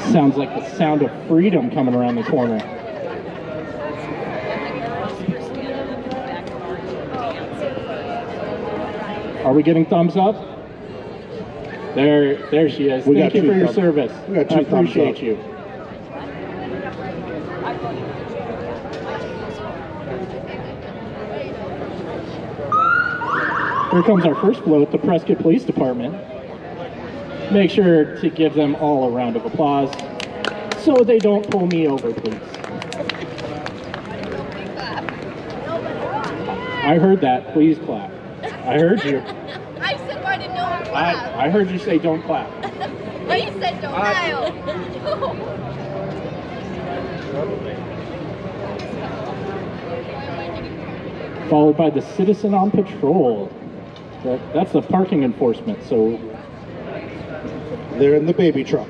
Sounds like the sound of freedom coming around the corner. Are we getting thumbs up? There she is. Thank you for your service. We got two I appreciate thumbs up. you. Here comes our first float at the Prescott Police Department. Make sure to give them all a round of applause so they don't pull me over, please. I heard that. Please clap. I heard you. I said why did no one clap? I heard you say don't clap. Well, you said don't dial. Followed by the citizen on patrol. That's the parking enforcement, so They're in the baby truck.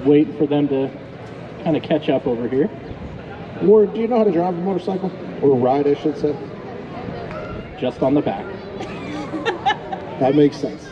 waiting for them to kind of catch up over here. Ward, do you know how to drive a motorcycle? Or ride, I should say. Just on the back. That makes sense.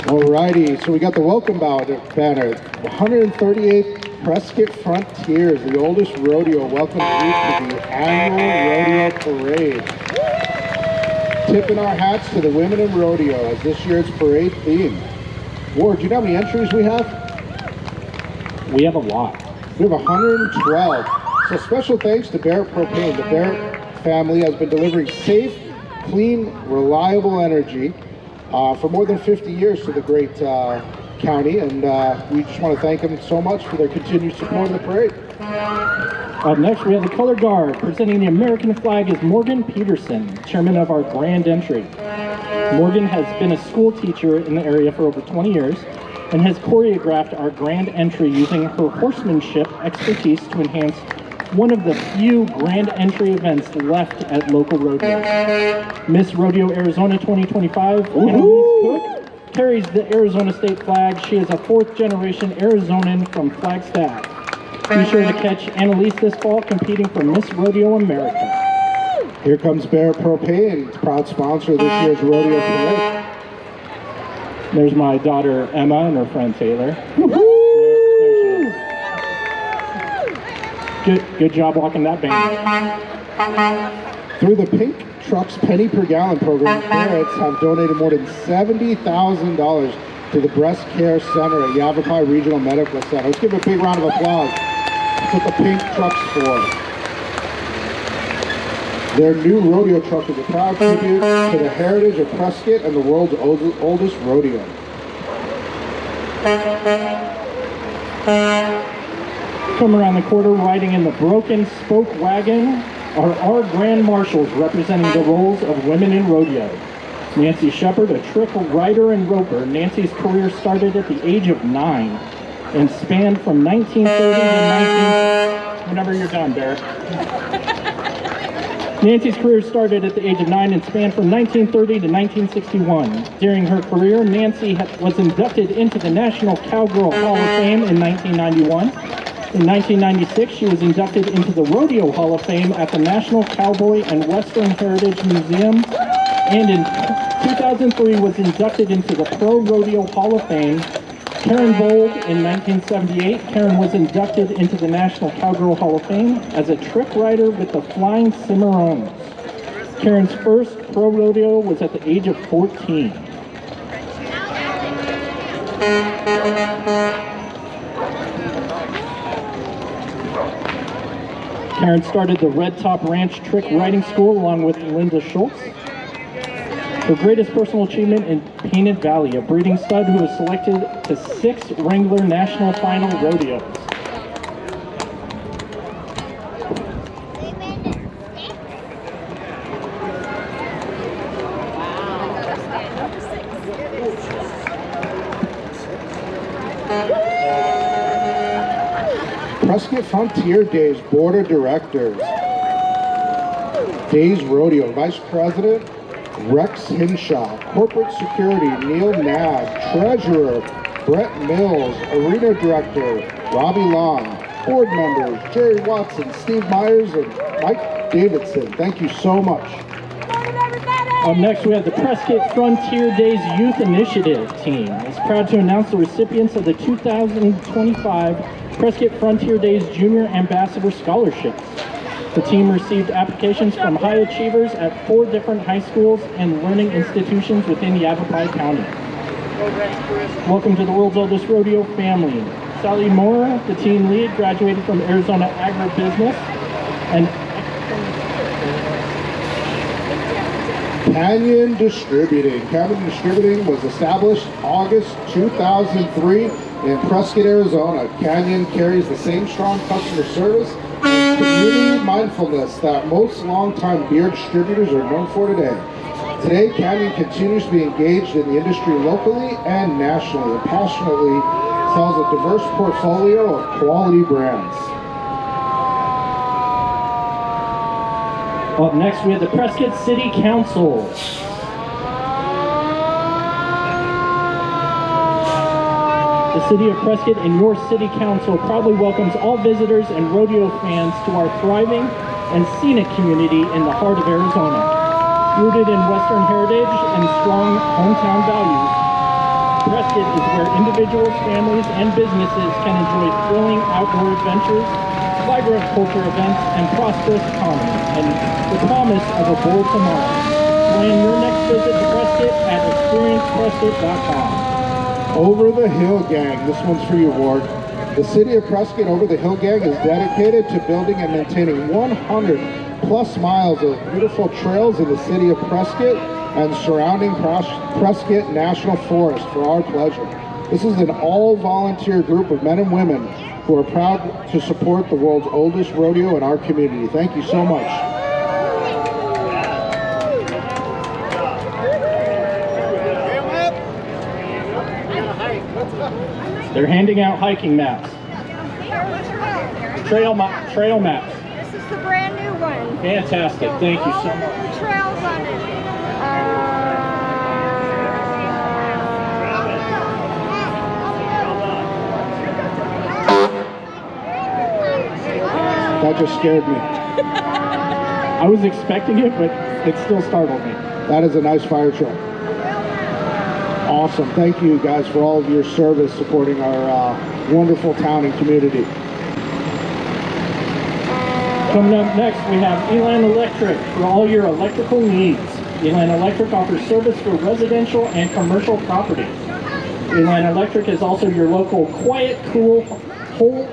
Alrighty, so we got the welcome banner, 138th Prescott Frontiers, the oldest rodeo. Welcome you to the annual Rodeo Parade. Tipping our hats to the women in rodeo as this year's parade theme. Ward, do you know how many entries we have? We have a lot. We have 112. So special thanks to Barrett Propane. The Barrett family has been delivering safe, clean, reliable energy for more than 50 years to the great county, and we just want to thank them so much for their continued support in the parade. Up next, we have the color guard. Presenting the American flag is Morgan Peterson, chairman of our grand entry. Morgan has been a school teacher in the area for over 20 years and has choreographed our grand entry using her horsemanship expertise to enhance one of the few grand entry events left at local rodeos. Miss Rodeo Arizona 2025, Annalise Cook, carries the Arizona state flag. She is a fourth-generation Arizonan from Flagstaff. Be sure to catch Annalise this fall competing for Miss Rodeo America. Here comes Barrett Propane, proud sponsor of this year's Rodeo Parade. There's my daughter Emma and her friend Taylor. Good job walking that band. Through the Pink Trucks Penny Per Gallon program, Barretts have donated more than $70,000 to the Breast Care Center at Yavapai Regional Medical Center. Let's give a big round of applause. That's what the Pink Truck's for. Their new rodeo truck is a proud tribute to the heritage of Prescott and the world's oldest rodeo. Come around the quarter riding in the broken spoke wagon are our grand marshals representing the roles of women in rodeo. Nancy Shepard, a trick rider and roper. Nancy's career started at the age of 9 and spanned from 1930 to whenever you're done, Barrett. Nancy's career started at the age of 9 and spanned from 1930 to 1961. During her career, Nancy was inducted into the National Cowgirl Hall of Fame in 1991. In 1996, she was inducted into the Rodeo Hall of Fame at the National Cowboy and Western Heritage Museum, and in 2003 was inducted into the Pro Rodeo Hall of Fame. Karen Bold in 1978, Karen was inducted into the National Cowgirl Hall of Fame as a trick rider with the Flying Cimarrones. Karen's first pro rodeo was at the age of 14. Karen started the Red Top Ranch Trick Riding School along with Linda Schultz. Her greatest personal achievement in Painted Valley, a breeding stud who was selected to 6 Wrangler National Final rodeos. Prescott Frontier Days Board of Directors. Days Rodeo Vice President Rex Hinshaw. Corporate Security Neil Nag. Treasurer Brett Mills. Arena Director Robbie Long. Board members Jerry Watson, Steve Myers, and Mike Davidson. Thank you so much. Up next, we have the Prescott Frontier Days Youth Initiative team. Is proud to announce the recipients of the 2025 Prescott Frontier Days Junior Ambassador Scholarships. The team received applications from high achievers at 4 different high schools and learning institutions within Yavapai County. Welcome to the world's oldest rodeo family. Sally Moore, the team lead, graduated from Arizona Agribusiness and Canyon Distributing. Canyon Distributing was established August 2003 in Prescott, Arizona. Canyon carries the same strong customer service and community mindfulness that most longtime beer distributors are known for today. Today, Canyon continues to be engaged in the industry locally and nationally and passionately sells a diverse portfolio of quality brands. Up next, we have the Prescott City Council. The City of Prescott and your City Council proudly welcomes all visitors and rodeo fans to our thriving and scenic community in the heart of Arizona. Rooted in Western heritage and strong hometown values, Prescott is where individuals, families, and businesses can enjoy thrilling outdoor adventures, vibrant culture events, and prosperous economy, and the promise of a bold tomorrow. Plan your next visit to Prescott at experienceprescott.com. Over the Hill Gang. This one's for you, Ward. The City of Prescott Over the Hill Gang is dedicated to building and maintaining 100 plus miles of beautiful trails in the City of Prescott and surrounding Prescott National Forest for our pleasure. This is an all-volunteer group of men and women who are proud to support the world's oldest rodeo in our community. Thank you so much. They're handing out hiking maps. Trail maps. This is the brand new one. Fantastic. Thank you so much. The trails on it. That just scared me. I was expecting it, but it still startled me. That is a nice fire truck. Awesome. Thank you guys for all of your service supporting our wonderful town and community. Coming up next, we have Eline Electric for all your electrical needs. Eline Electric offers service for residential and commercial properties. Eline Electric is also your local quiet, cool, whole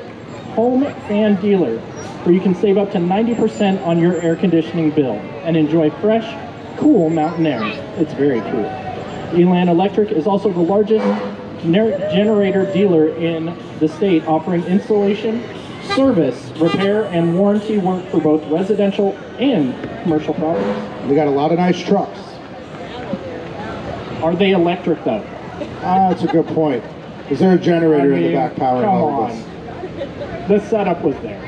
home fan dealer, where you can save up to 90% on your air conditioning bill and enjoy fresh, cool mountain air. It's very cool. Eline Electric is also the largest generator dealer in the state, offering installation, service, repair, and warranty work for both residential and commercial properties. We got a lot of nice trucks. Are they electric though? That's a good point. Is there a generator in the back powering come all of on. this? The setup was there.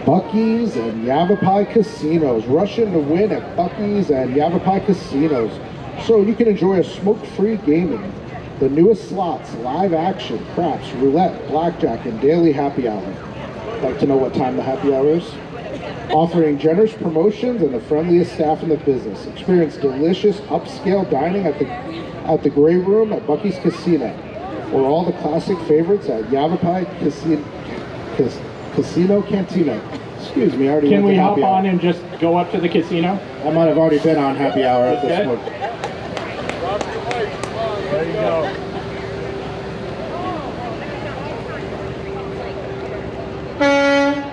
Buc-ee's and Yavapai Casinos. Rush in to win at Buc-ee's and Yavapai Casinos, so you can enjoy a smoke-free gaming. The newest slots, live action, craps, roulette, blackjack, and daily happy hour. Like to know what time the happy hour is? Offering generous promotions and the friendliest staff in the business. Experience delicious upscale dining at the Grey Room at Buc-ee's Casino. or all the classic favorites at Yavapai Casino Cantina. Excuse me, I already Can went we to hop happy hour. on and just go up to the casino? I might have already been on happy hour at this Okay. point. There you go.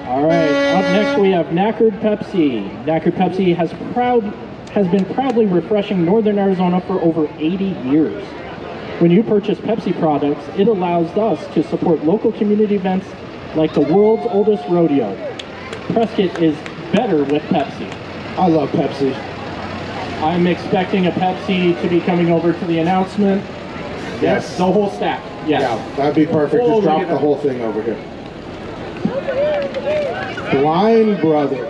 All right, up next we have Knackered Pepsi. Knackered Pepsi has been proudly refreshing Northern Arizona for over 80 years. When you purchase Pepsi products, it allows us to support local community events like the world's oldest rodeo. Prescott is better with Pepsi. I love Pepsi. I'm expecting a Pepsi to be coming over to the announcement. Yes. The whole stack. Yes. Yeah, that'd be perfect. Oh, Just look drop at the that. whole thing over here. Blind Brothers.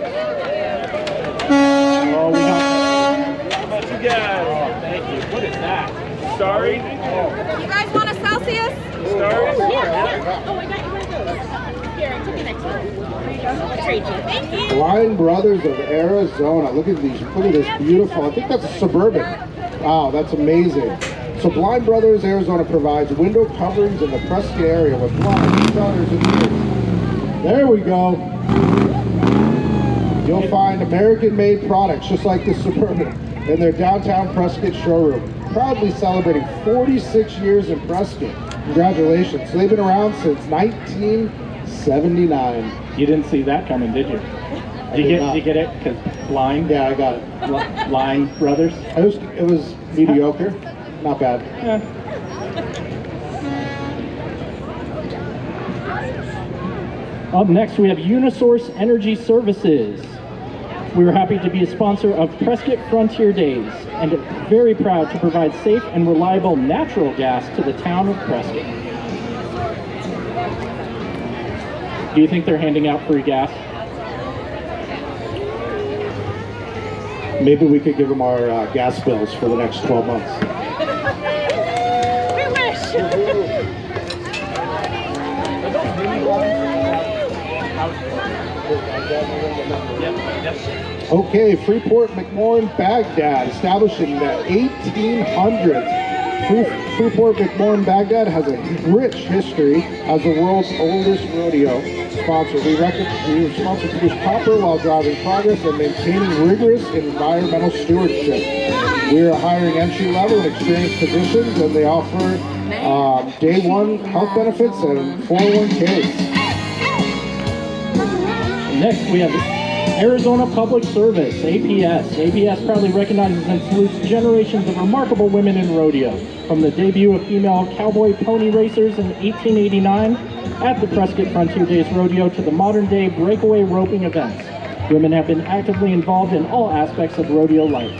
Oh, we got. What you got? Oh, thank you. What is that? Starry? You guys want a Celsius? Starry? Oh, I got you one of those. Here, I took the next one. Here you go. I'll trade you. Thank you. Blind Brothers of Arizona. Look at these. Look at this beautiful. I think that's a Suburban. Wow, that's amazing. So Blind Brothers Arizona provides window coverings in the Prescott area with blinds, shutters, and mirrors. There we go. You'll find American-made products just like the Suburban in their Downtown Prescott showroom. Proudly celebrating 46 years in Prescott. Congratulations. So they've been around since 1979. You didn't see that coming, did you? Did you get it? Because blind. Yeah, I got it. Blind Brothers. It was mediocre. Not bad. Yeah. Up next, we have Unisource Energy Services. We are happy to be a sponsor of Prescott Frontier Days and very proud to provide safe and reliable natural gas to the town of Prescott. Do you think they're handing out free gas? Maybe we could give them our gas bills for the next 12 months. We wish. Okay, Freeport McMoran Baghdad, established in the 1800s. Freeport McMoran Baghdad has a rich history as the world's oldest rodeo sponsor. We sponsor produce proper while driving progress and maintaining rigorous environmental stewardship. We are hiring entry-level and experienced positions, and they offer day one health benefits and 401ks. Next, we have Arizona Public Service, APS. APS proudly recognizes and salutes generations of remarkable women in rodeo. From the debut of female cowboy pony racers in 1889 at the Prescott Frontier Days Rodeo to the modern-day breakaway roping events, women have been actively involved in all aspects of rodeo life.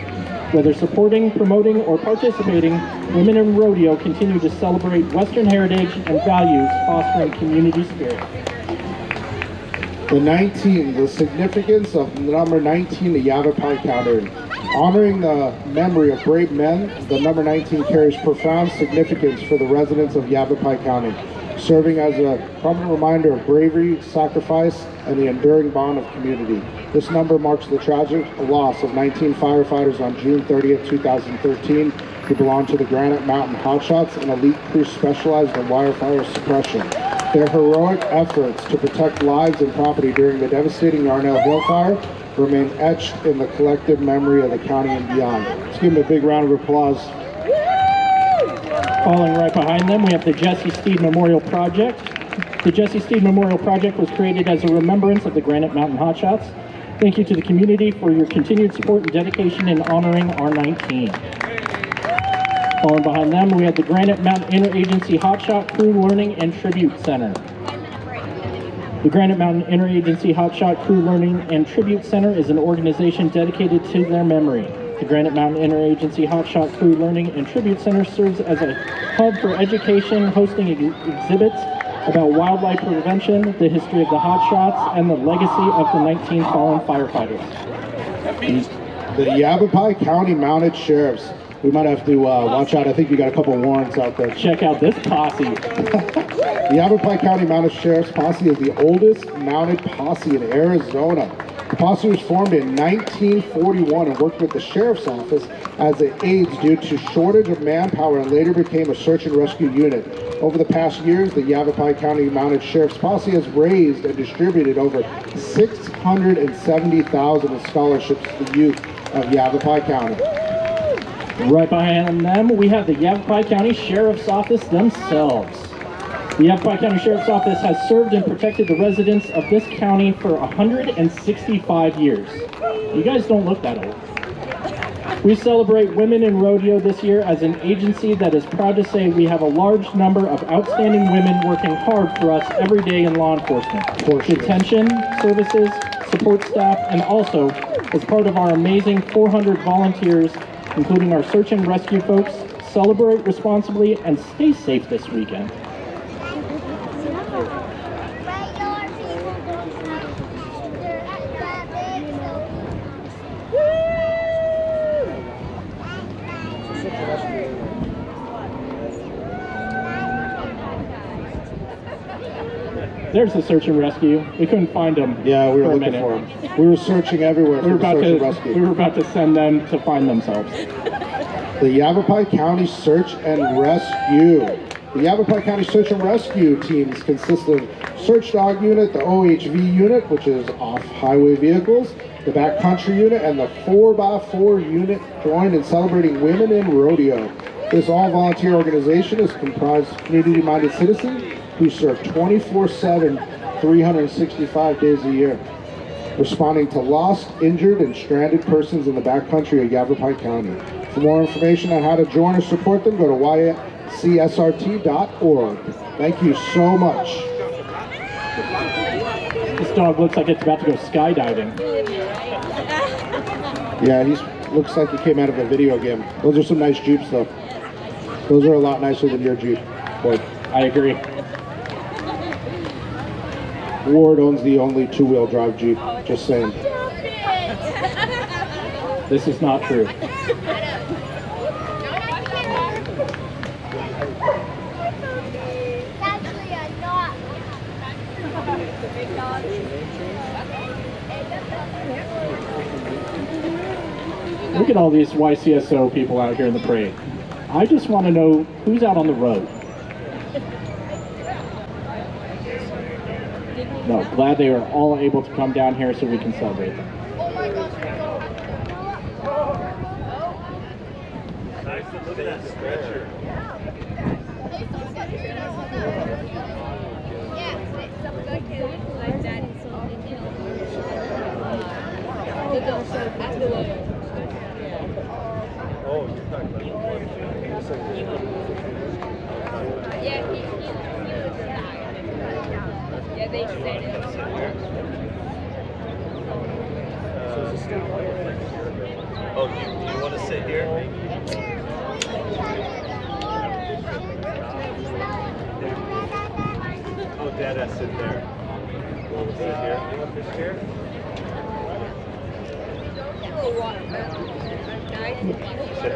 Whether supporting, promoting, or participating, women in rodeo continue to celebrate Western heritage and values, fostering community spirit. The significance of number 19, the Yavapai calendar. Honoring the memory of brave men, the number 19 carries profound significance for the residents of Yavapai County, serving as a prominent reminder of bravery, sacrifice, and the enduring bond of community. This number marks the tragic loss of 19 firefighters on June 30th, 2013, who belonged to the Granite Mountain Hotshots, an elite crew specialized in wire fire suppression. Their heroic efforts to protect lives and property during the devastating Yarnell Hill Fire remain etched in the collective memory of the county and beyond. Let's give them a big round of applause. Following right behind them, we have the Jesse Steed Memorial Project. The Jesse Steed Memorial Project was created as a remembrance of the Granite Mountain Hotshots. Thank you to the community for your continued support and dedication in honoring R19. Following behind them, we have the Granite Mountain Interagency Hotshot Crew Learning and Tribute Center. The Granite Mountain Interagency Hotshot Crew Learning and Tribute Center is an organization dedicated to their memory. The Granite Mountain Interagency Hotshot Crew Learning and Tribute Center serves as a hub for education, hosting exhibits about wildlife prevention, the history of the Hotshots, and the legacy of the 19 fallen firefighters. The Yavapai County Mounted Sheriffs. We might have to watch out. I think you got a couple warrants out there. Check out this posse. The Yavapai County Mounted Sheriff's Posse is the oldest mounted posse in Arizona. The posse was formed in 1941 and worked with the sheriff's office as it aids due to shortage of manpower and later became a search and rescue unit. Over the past years, the Yavapai County Mounted Sheriff's Posse has raised and distributed over $670,000 in scholarships to the youth of Yavapai County. Right behind them, we have the Yavapai County Sheriff's Office themselves. The Yavapai County Sheriff's Office has served and protected the residents of this county for 165 years. You guys don't look that old. We celebrate Women in Rodeo this year as an agency that is proud to say we have a large number of outstanding women working hard for us every day in law enforcement, detention services, support staff, and also as part of our amazing 400 volunteers, including our search and rescue folks. Celebrate responsibly and stay safe this weekend. There's the search and rescue. We couldn't find them. Yeah, we were for a looking minute. for them. We were searching everywhere for the search and rescue. We were about to send them to find themselves. The Yavapai County Search and Rescue. The Yavapai County Search and Rescue teams consist of Search Dog Unit, the OHV Unit, which is off-highway vehicles, the Backcountry Unit, and the 4x4 Unit joined in celebrating Women in Rodeo. This all-volunteer organization is comprised of community-minded citizens who serve 24/7, 365 days a year, responding to lost, injured, and stranded persons in the backcountry of Yavapai County. For more information on how to join or support them, go to ycsrt.org. Thank you so much. This dog looks like it's about to go skydiving. Yeah, he looks like he came out of a video game. Those are some nice Jeeps, though. Those are a lot nicer than your Jeep. But I agree. Ward owns the only two-wheel drive Jeep. Just saying. This is not true. Look at all these YCSO people out here in the parade. I just want to know who's out on the road. No, glad they are all able to come down here so we can celebrate them. Nice to look at that stretcher. Oh, you're talking about yeah, they said it. Oh, do you want to sit here? Oh, Tatas, sit there. You want to sit here? You want this chair?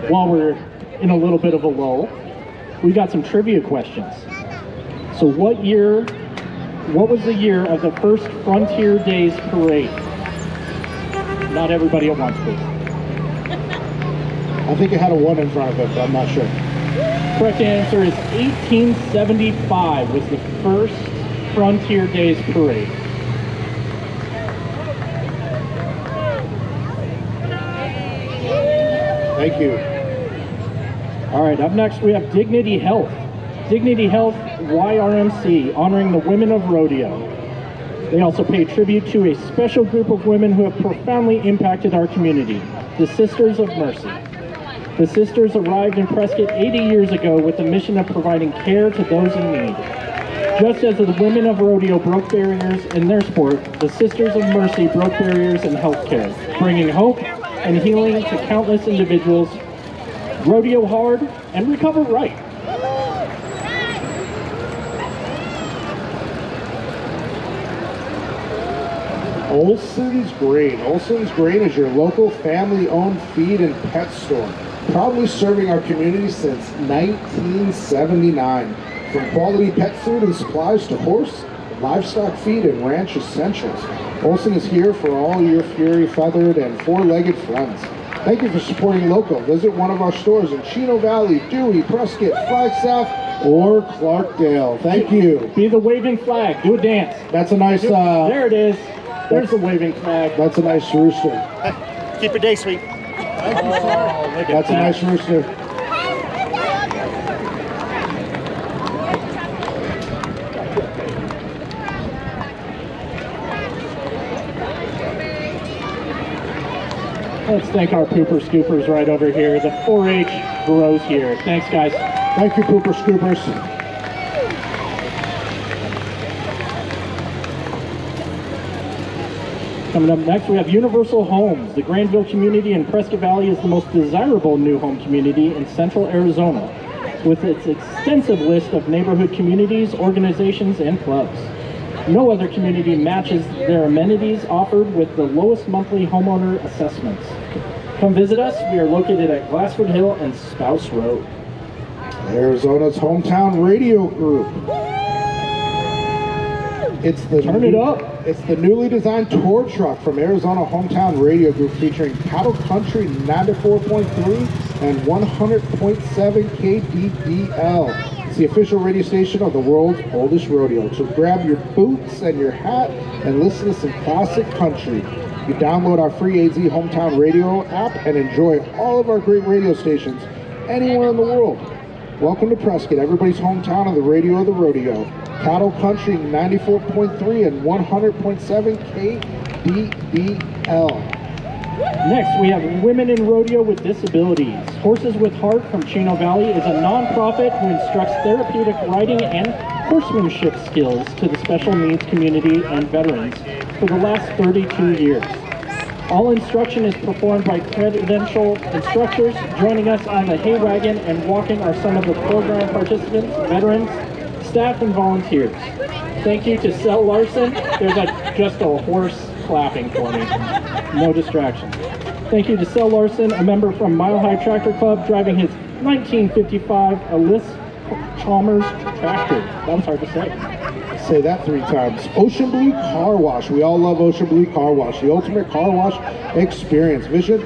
While we're in a little bit of a lull, we got some trivia questions. So what was the year of the first Frontier Days Parade? Not everybody at once, please. I think it had a 1 in front of it, but I'm not sure. Correct answer is 1875 was the first Frontier Days Parade. Thank you. All right, up next we have Dignity Health. Dignity Health YRMC, honoring the women of rodeo. They also pay tribute to a special group of women who have profoundly impacted our community, the Sisters of Mercy. The Sisters arrived in Prescott 80 years ago with the mission of providing care to those in need. Just as the women of rodeo broke barriers in their sport, the Sisters of Mercy broke barriers in healthcare, bringing hope and healing to countless individuals. Rodeo hard and recover right. Olson's Grain. Olson's Grain is your local family-owned feed and pet store, proudly serving our community since 1979. From quality pet food and supplies to horse, livestock feed, and ranch essentials. Olson is here for all your Fury, feathered, and four-legged friends. Thank you for supporting local. Visit one of our stores in Chino Valley, Dewey, Prescott, Flagstaff, or Clarkdale. Thank you. Be the waving flag. Do a dance. That's a nice... there it is. There's the waving flag. That's a nice rooster. Keep your day sweet. Thank you, sir. That's a nice rooster. Let's thank our pooper scoopers right over here. The 4-H grows here. Thanks, guys. Thank you, pooper scoopers. Coming up next, we have Universal Homes. The Granville community in Prescott Valley is the most desirable new home community in central Arizona, with its extensive list of neighborhood communities, organizations, and clubs. No other community matches their amenities offered with the lowest monthly homeowner assessments. Come visit us. We are located at Glassford Hill and Spouse Road. Arizona's hometown radio group. It's the Turn it up. It's the newly designed tour truck from Arizona Hometown Radio Group, featuring Cattle Country 94.3 and 100.7 KDDL. It's the official radio station of the world's oldest rodeo. So grab your boots and your hat and listen to some classic country. You download our free AZ Hometown Radio app and enjoy all of our great radio stations anywhere in the world. Welcome to Prescott, everybody's hometown of the radio of the rodeo. Cattle Country 94.3 and 100.7 KDDL. Next, we have Women in Rodeo with Disabilities. Horses with Heart from Chino Valley is a nonprofit who instructs therapeutic riding and horsemanship skills to the special needs community and veterans for the last 32 years. All instruction is performed by credentialed instructors. Joining us on the hay wagon and walking are some of the program participants, veterans, staff, and volunteers. Thank you to Sel Larson. There's just a horse clapping for me. No distractions. Thank you to Sel Larson, a member from Mile High Tractor Club, driving his 1955 Alice Chalmers tractor. That was hard to say. Say that 3 times. Ocean Blue Car Wash. We all love Ocean Blue Car Wash, the ultimate car wash experience. Visit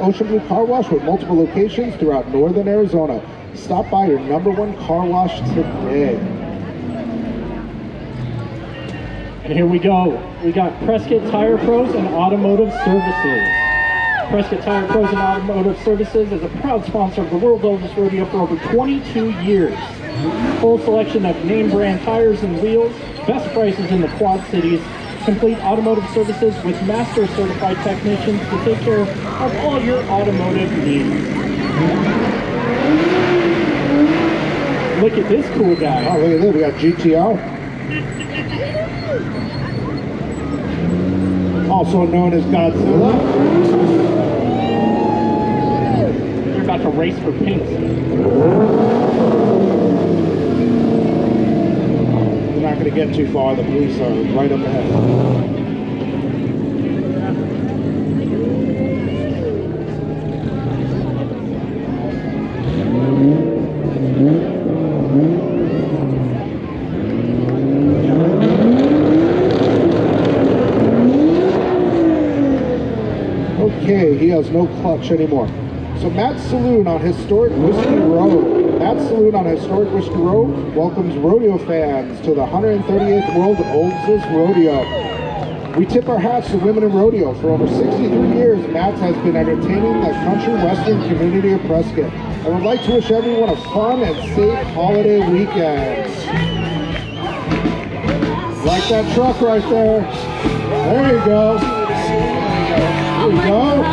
Ocean Blue Car Wash with multiple locations throughout northern Arizona. Stop by your #1 car wash today. And here we go. We got Prescott Tire Pros and Automotive Services. Prescott Tire Pros and Automotive Services is a proud sponsor of the world's oldest rodeo for over 22 years. Full selection of name brand tires and wheels, best prices in the Quad Cities, complete automotive services with master certified technicians to take care of all your automotive needs. Look at this cool guy. Oh, look at this. We got GTO. Also known as Godzilla. They're about to race for pinks. We're not going to get too far. The police are right up ahead. Okay, he has no clutch anymore. So Matt's Saloon on Historic Whiskey Road. Matt's Saloon on Historic Whiskey Road welcomes rodeo fans to the 138th World's Oldest Rodeo. We tip our hats to women in rodeo. For over 63 years, Matt's has been entertaining the country western community of Prescott. I would like to wish everyone a fun and safe holiday weekend. Like that truck right there. There you go. There you go.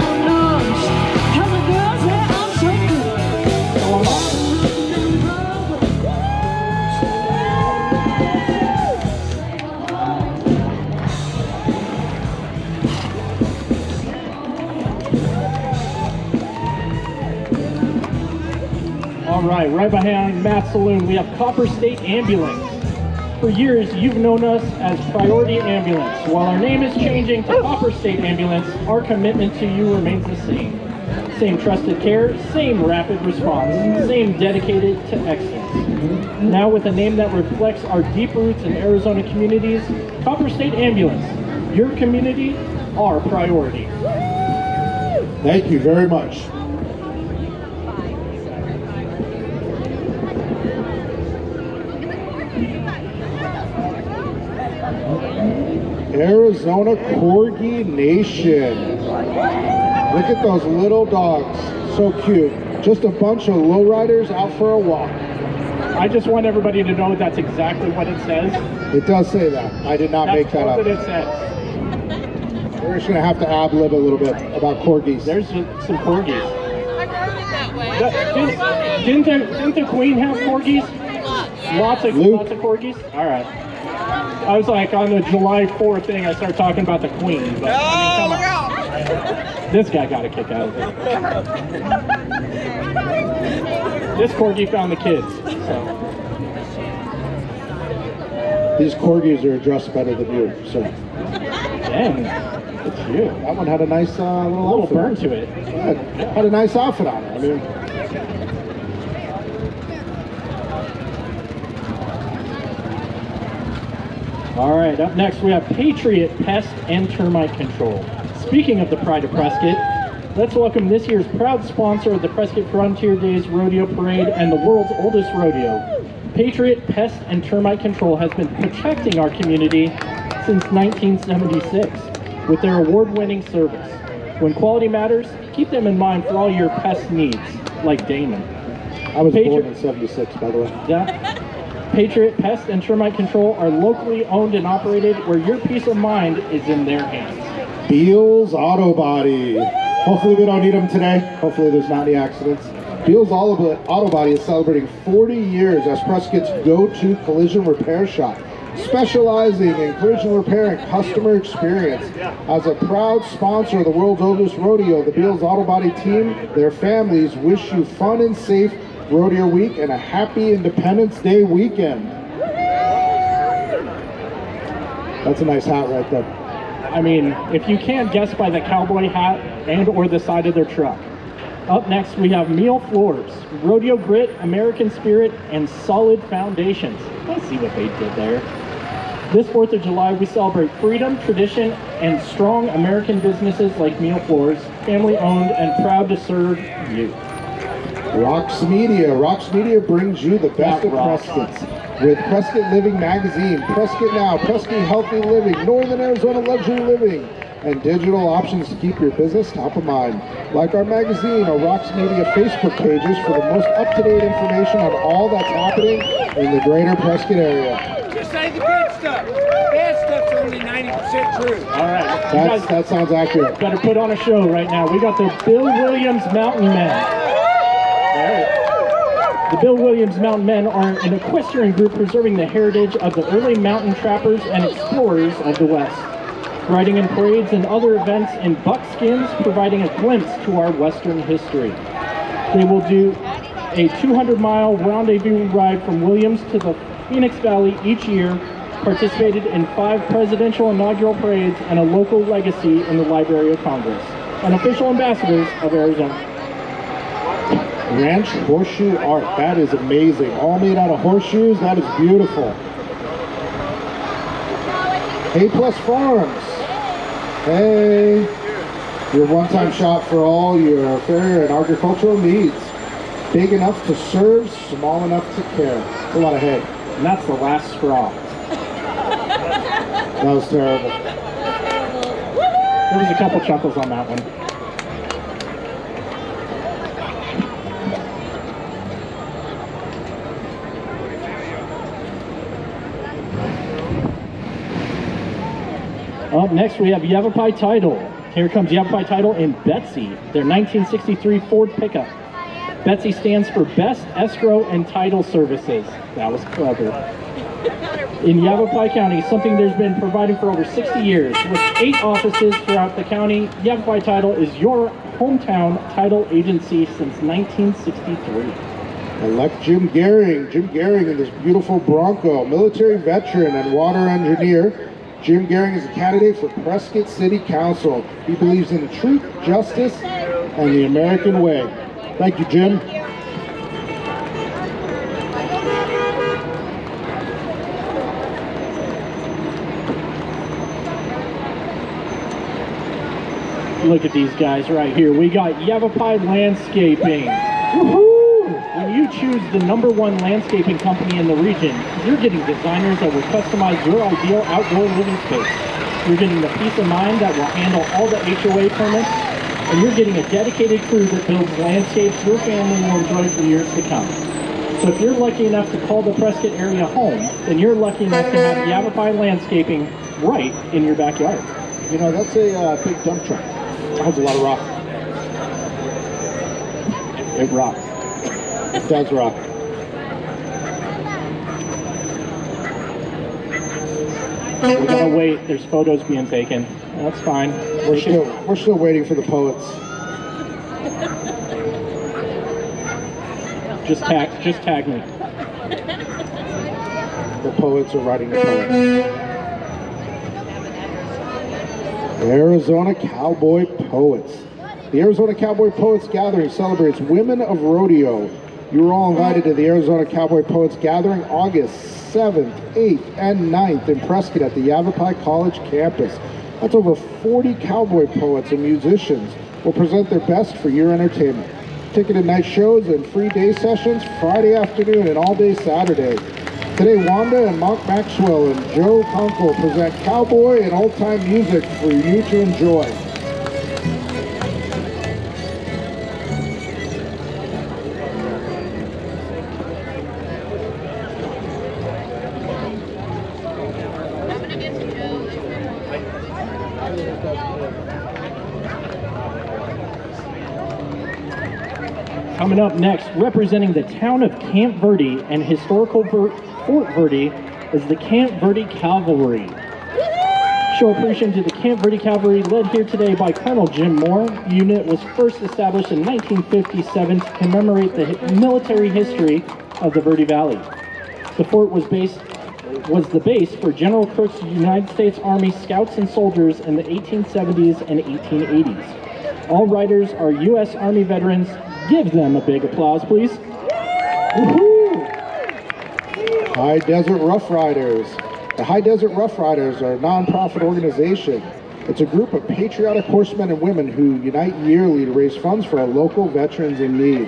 All right behind Matt's Saloon, we have Copper State Ambulance. For years, you've known us as Priority Ambulance. While our name is changing to Copper State Ambulance, our commitment to you remains the same. Same trusted care, same rapid response, same dedicated to excellence. Now with a name that reflects our deep roots in Arizona communities, Copper State Ambulance, your community, our priority. Thank you very much. Arizona Corgi Nation. Look at those little dogs. So cute. Just a bunch of lowriders out for a walk. I just want everybody to know that's exactly what it says. It does say that. I did not make that up. That's what it says. We're just going to have to ad-lib a little bit about corgis. There's some corgis. I wrote it that way. Didn't the Queen have corgis? Lots of corgis? All right. I was like, on the July 4th thing, I started talking about the Queen. But, I mean, come on. This guy got a kick out of it. This corgi found the kids. So. These corgis are dressed better than you, so. Dang, it's you. That one had a nice little outfit. Burn to it. Yeah, had a nice outfit on it. I mean, all right, up next we have Patriot Pest and Termite Control. Speaking of the Pride of Prescott, let's welcome this year's proud sponsor of the Prescott Frontier Days Rodeo Parade and the world's oldest rodeo. Patriot Pest and Termite Control has been protecting our community since 1976 with their award-winning service. When quality matters, keep them in mind for all your pest needs, like Damon. I was born in 76, by the way. Yeah. Patriot Pest and Termite Control are locally owned and operated where your peace of mind is in their hands. Beals Auto Body. Hopefully we don't need them today. Hopefully there's not any accidents. Beals Auto Body is celebrating 40 years as Prescott's go-to collision repair shop, specializing in collision repair and customer experience. As a proud sponsor of the world's oldest rodeo, the Beals Auto Body team, their families wish you fun and safe rodeo week and a happy Independence Day weekend. That's a nice hat right there. I mean, if you can't guess by the cowboy hat and or the side of their truck. Up next, we have Meal Floors, Rodeo Grit, American Spirit, and Solid Foundations. Let's see what they did there. This 4th of July, we celebrate freedom, tradition, and strong American businesses like Meal Floors, family-owned and proud to serve you. Rox Media. Rox Media brings you the best of Prescott. With Prescott Living Magazine, Prescott Now, Prescott Healthy Living, Northern Arizona Luxury Living, and digital options to keep your business top of mind. Like our magazine or Rox Media Facebook pages for the most up-to-date information on all that's happening in the greater Prescott area. Just say the good stuff. Bad stuff's only 90% true. All right. That sounds accurate. Better put on a show right now. We got the Bill Williams Mountain Men. The Bill Williams Mountain Men are an equestrian group preserving the heritage of the early mountain trappers and explorers of the West, riding in parades and other events in buckskins, providing a glimpse to our Western history. They will do a 200-mile rendezvous ride from Williams to the Phoenix Valley each year, participated in 5 presidential inaugural parades, and a local legacy in the Library of Congress, and official ambassadors of Arizona. Ranch Horseshoe Art. That is amazing. All made out of horseshoes. That is beautiful. A+ Farms. Hey. Your one-time shop for all your fair and agricultural needs. Big enough to serve, small enough to care. That's a lot of hay. And that's the last straw. That was terrible. There was a couple chuckles on that one. Up next, we have Yavapai Title. Here comes Yavapai Title in Betsy, their 1963 Ford pickup. Betsy stands for Best Escrow and Title Services. That was clever. In Yavapai County, something there's been providing for over 60 years. With 8 offices throughout the county, Yavapai Title is your hometown title agency since 1963. Elect Jim Gehring. Jim Gehring in this beautiful Bronco, military veteran and water engineer. Jim Gehring is a candidate for Prescott City Council. He believes in truth, justice, and the American way. Thank you, Jim. Look at these guys right here. We got Yavapai Landscaping. Woohoo! When you choose the #1 landscaping company in the region, you're getting designers that will customize your ideal outdoor living space. You're getting the peace of mind that will handle all the HOA permits, and you're getting a dedicated crew that builds landscapes your family will enjoy for years to come. So if you're lucky enough to call the Prescott area home, then you're lucky enough to have Yavapai Landscaping right in your backyard. You know, that's a big dump truck. It holds a lot of rock. It rocks. It does rock. We gotta wait. There's photos being taken. That's fine. We're still waiting for the poets. Just tag me. The poets are writing the poets. The Arizona Cowboy Poets. The Arizona Cowboy Poets Gathering celebrates Women of Rodeo. You are all invited to the Arizona Cowboy Poets Gathering August 7th, 8th, and 9th in Prescott at the Yavapai College campus. That's over 40 cowboy poets and musicians will present their best for your entertainment. Ticketed night shows and free day sessions Friday afternoon and all day Saturday. Today, Wanda and Mark Maxwell and Joe Conkle present cowboy and old-time music for you to enjoy. Coming up next, representing the town of Camp Verde and historical Fort Verde, is the Camp Verde Cavalry. Show appreciation to the Camp Verde Cavalry, led here today by Colonel Jim Moore. The unit was first established in 1957 to commemorate the military history of the Verde Valley. The fort was the base for General Crook's United States Army scouts and soldiers in the 1870s and 1880s. All riders are U.S. Army veterans. Give them a big applause, please. Woohoo! High Desert Rough Riders. The High Desert Rough Riders are a nonprofit organization. It's a group of patriotic horsemen and women who unite yearly to raise funds for our local veterans in need.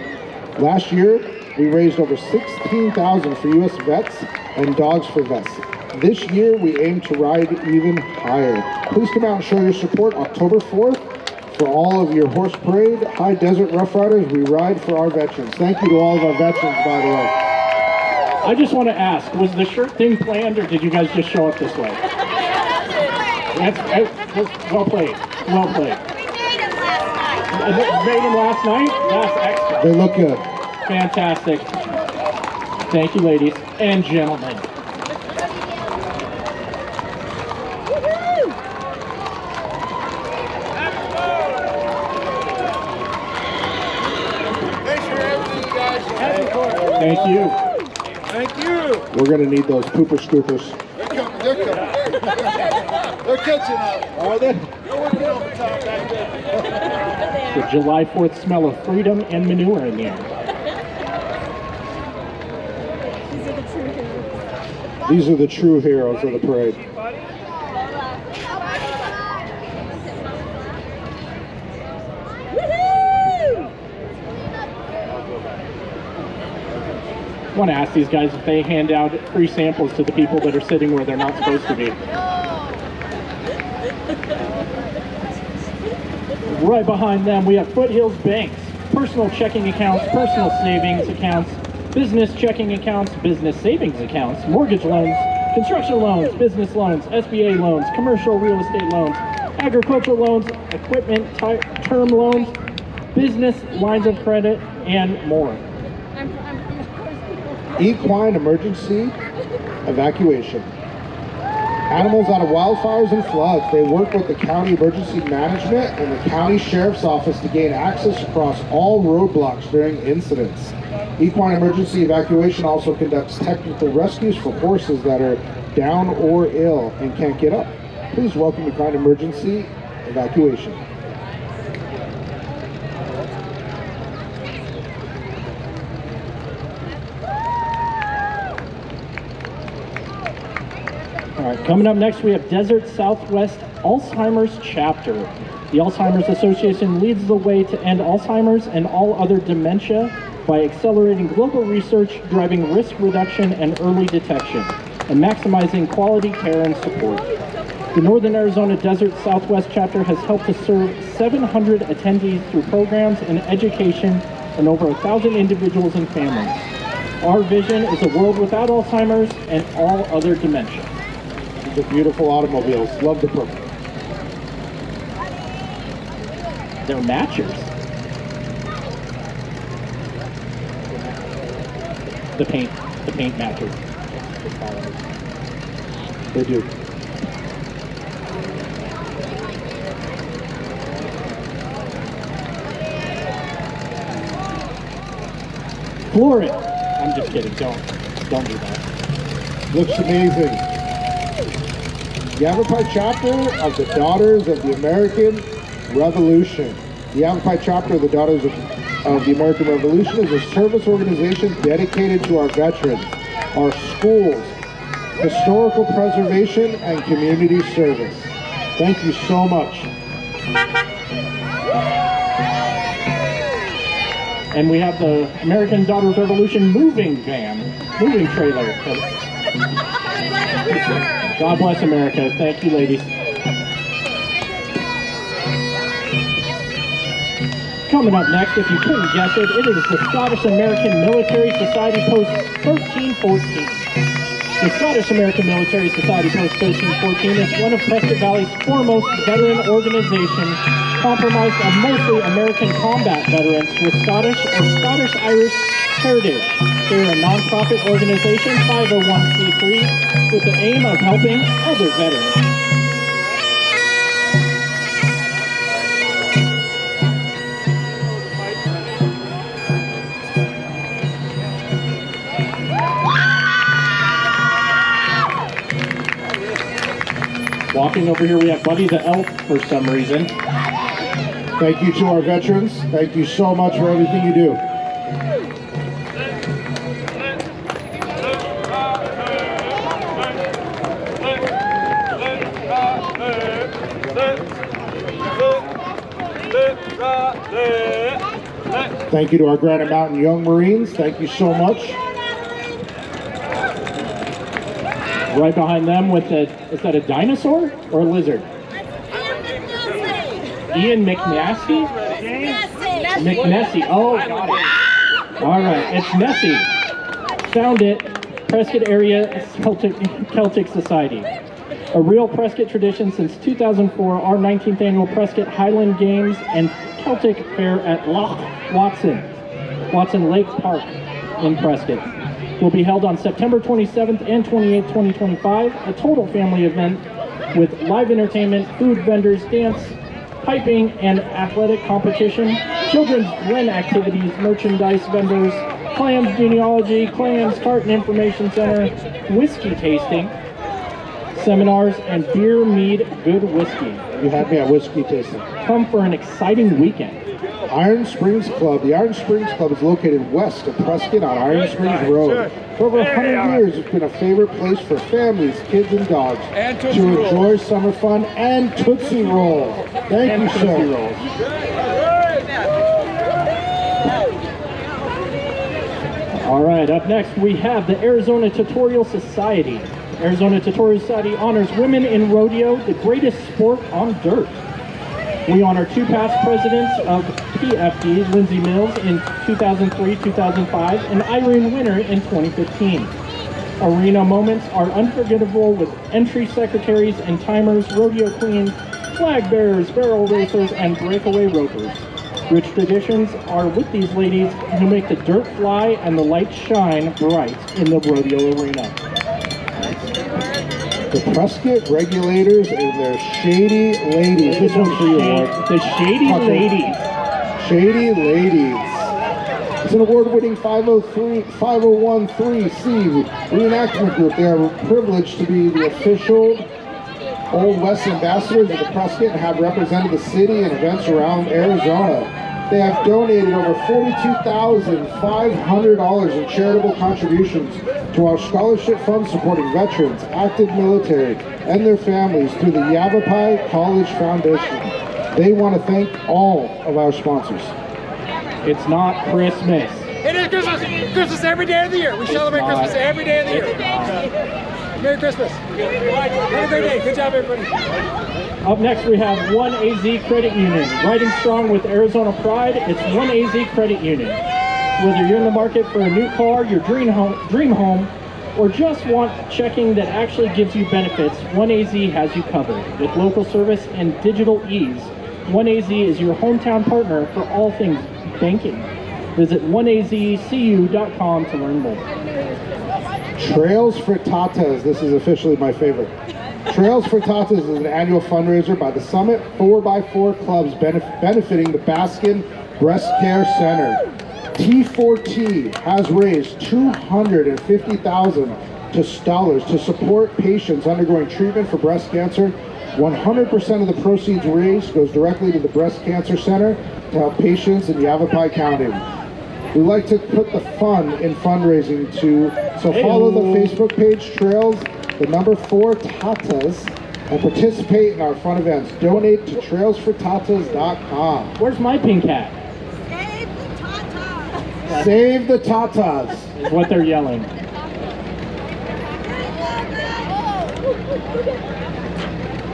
Last year, we raised over $16,000 for U.S. vets and Dogs for Vets. This year, we aim to ride even higher. Please come out and show your support October 4th. For all of your horse parade, High Desert Rough Riders, we ride for our veterans. Thank you to all of our veterans, by the way. I just want to ask, was the shirt thing planned, or did you guys just show up this way? That's well played. Well played. We made him last night. Made them last night? That's excellent. They look good. Fantastic. Thank you, ladies and gentlemen. Thank you. Thank you. We're going to need those pooper scoopers. They're coming. They're catching up. Are they? They're working on the top back there. The July 4th smell of freedom and manure in the air. These are the true heroes of the parade. I want to ask these guys if they hand out free samples to the people that are sitting where they're not supposed to be. Right behind them, we have Foothills Banks, personal checking accounts, personal savings accounts, business checking accounts, business savings accounts, mortgage loans, construction loans, business loans, SBA loans, commercial real estate loans, agricultural loans, equipment term loans, business lines of credit, and more. Equine emergency evacuation. Animals out of wildfires and floods. They work with the county emergency management and the county sheriff's office to gain access across all roadblocks during incidents. Equine emergency evacuation also conducts technical rescues for horses that are down or ill and can't get up. Please welcome Equine emergency evacuation. All right, coming up next, we have Desert Southwest Alzheimer's Chapter. The Alzheimer's Association leads the way to end Alzheimer's and all other dementia by accelerating global research, driving risk reduction and early detection, and maximizing quality care and support. The Northern Arizona Desert Southwest chapter has helped to serve 700 attendees through programs and education and over 1,000 individuals and families. Our vision is a world without Alzheimer's and all other dementia. These are beautiful automobiles. Love the purple. They're matchers. The paint matches. They do. Floor it. I'm just kidding. Don't do that. Looks amazing. Yavapai chapter of the Daughters of the American Revolution. The Yavapai chapter of the Daughters of the American Revolution is a service organization dedicated to our veterans, our schools, historical preservation, and community service. Thank you so much. And we have the American Daughters Revolution moving trailer. God bless America. Thank you, ladies. Coming up next, if you couldn't guess it, it is the Scottish American Military Society Post 1314. The Scottish American Military Society Post 1314 is one of Prescott Valley's foremost veteran organizations, comprised of mostly American combat veterans with Scottish or Scottish-Irish heritage. They are a nonprofit organization, 501c3, with the aim of helping other veterans. Walking over here, we have Buddy the Elf for some reason. Thank you to our veterans. Thank you so much for everything you do. Thank you to our Granite Mountain Young Marines. Thank you so much. Right behind them with is that a dinosaur or a lizard? Ian McNasty? McNessie. Oh, got it. All right, it's Nessie. Found it. Prescott Area Celtic Society. A real Prescott tradition since 2004, our 19th annual Prescott Highland Games and Celtic Fair at Loch Watson Lake Park in Prescott. Will be held on September 27th and 28th, 2025, a total family event with live entertainment, food vendors, dance, piping, and athletic competition, children's Glen activities, merchandise vendors, clams genealogy, clams carton information center, whiskey tasting, seminars, and beer, mead, good whiskey. You had me at whiskey tasting. Come for an exciting weekend. Iron Springs Club. The Iron Springs Club is located west of Prescott on Iron Springs Road. For over 100 years, it's been a favorite place for families, kids, and dogs to enjoy summer fun and Tootsie Roll. Thank you, sir. All right, up next we have the Arizona Tutorial Society. Arizona Tutorial Society honors women in rodeo, the greatest sport on dirt. We honor two past presidents of PFD, Lindsay Mills in 2003-2005, and Irene Winter in 2015. Arena moments are unforgettable with entry secretaries and timers, rodeo queens, flag bearers, barrel racers, and breakaway ropers. Rich traditions are with these ladies who make the dirt fly and the lights shine bright in the rodeo arena. The Prescott Regulators and their Shady Ladies. This one's for you, Ward. The Shady Ladies. Shady Ladies. It's an award-winning 501(c) reenactment group. They are privileged to be the official Old West ambassadors of the Prescott and have represented the city in events around Arizona. They have donated over $42,500 in charitable contributions to our scholarship fund supporting veterans, active military, and their families through the Yavapai College Foundation. They want to thank all of our sponsors. It's not Christmas. It is Christmas. Christmas every day of the year. We celebrate not. Christmas every day of the year. Merry Christmas. Have a great day. Good job, everybody. Up next, we have 1AZ Credit Union. Riding strong with Arizona pride, it's 1AZ Credit Union. Whether you're in the market for a new car, your dream home, or just want checking that actually gives you benefits, 1AZ has you covered. With local service and digital ease, 1AZ is your hometown partner for all things banking. Visit 1azcu.com to learn more. Trails for Tatas. This is officially my favorite. Trails for Tatas is an annual fundraiser by the Summit 4x4 clubs benefiting the Baskin Breast Care Center. T4T has raised $250,000 to support patients undergoing treatment for breast cancer. 100% of the proceeds raised goes directly to the Breast Cancer Center to help patients in Yavapai County. We like to put the fun in fundraising too, so follow the Facebook page Trails, the number 4 Tatas, and participate in our fun events. Donate to trailsfortatas.com. Where's my pink hat? Save the Tatas. Is what they're yelling.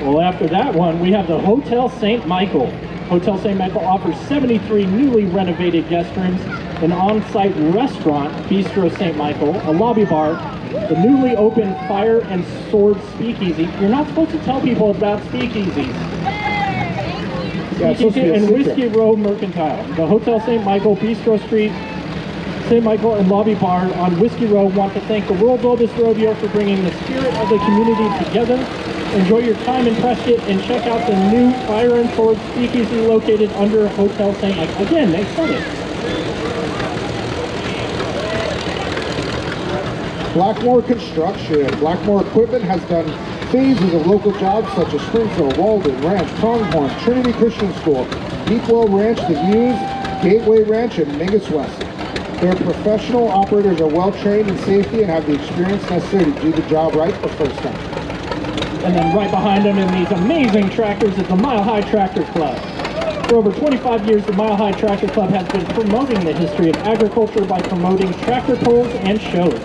Well, after that one, we have the Hotel St. Michael. Hotel St. Michael offers 73 newly renovated guest rooms, an on-site restaurant, Bistro St. Michael, a lobby bar, the newly opened Fire and Sword Speakeasy. You're not supposed to tell people about speakeasies. Yeah, it's supposed to be a And secret. Whiskey Row Mercantile. The Hotel St. Michael, Bistro Street, St. Michael and Lobby Bar on Whiskey Row want to thank the World's Oldest Rodeo for bringing the spirit of the community together. Enjoy your time in Prescott and check out the new Fire and Sword Speakeasy located under Hotel St. Michael. Again, they said it. Blackmore Construction. Blackmore Equipment has done phases of local jobs such as Springfield, Walden, Ranch, Pronghorn, Trinity Christian School, Deepwell Ranch, The Views, Gateway Ranch, and Mingus West. Their professional operators are well trained in safety and have the experience necessary to do the job right the first time. And then right behind them in these amazing tractors is the Mile High Tractor Club. For over 25 years, the Mile High Tractor Club has been promoting the history of agriculture by promoting tractor pulls and shows,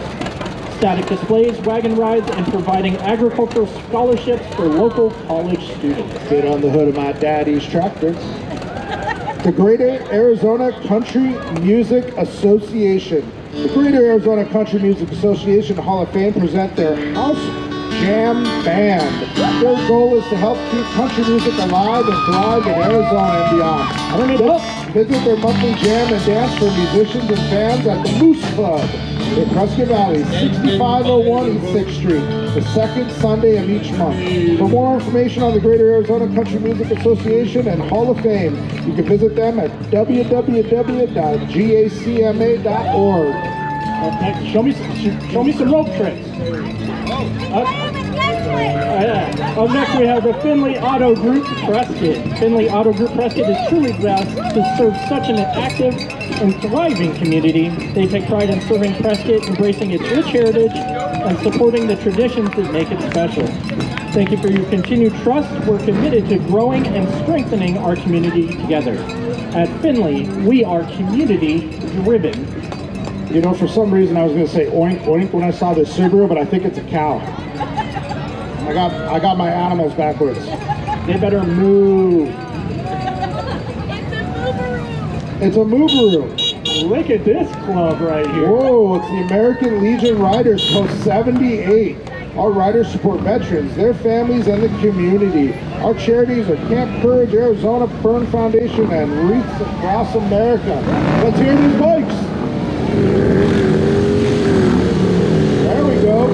static displays, wagon rides, and providing agricultural scholarships for local college students. Get on the hood of my daddy's tractor. The Greater Arizona Country Music Association. The Greater Arizona Country Music Association Hall of Fame present their House Jam Band. Their goal is to help keep country music alive and thrive in Arizona and beyond. Turn it up. Visit their monthly jam and dance for musicians and fans at the Moose Club in Prescott Valley, 6501 East 6th Street, the second Sunday of each month. For more information on the Greater Arizona Country Music Association and Hall of Fame, you can visit them at www.gacma.org. Okay, show me some rope tricks. Up next we have the Finley Auto Group Prescott. Finley Auto Group Prescott is truly blessed to serve such an active and thriving community. They take pride in serving Prescott, embracing its rich heritage, and supporting the traditions that make it special. Thank you for your continued trust. We're committed to growing and strengthening our community together. At Finley, we are community driven. You know, for some reason I was going to say oink oink when I saw this Subaru, but I think it's a cow. I got my animals backwards. They better move. It's a moveroo. Look at this club right here. Whoa, it's the American Legion Riders, Post 78. Our riders support veterans, their families, and the community. Our charities are Camp Courage, Arizona, Burn Foundation, and Wreaths Across America. Let's hear these bikes. There we go.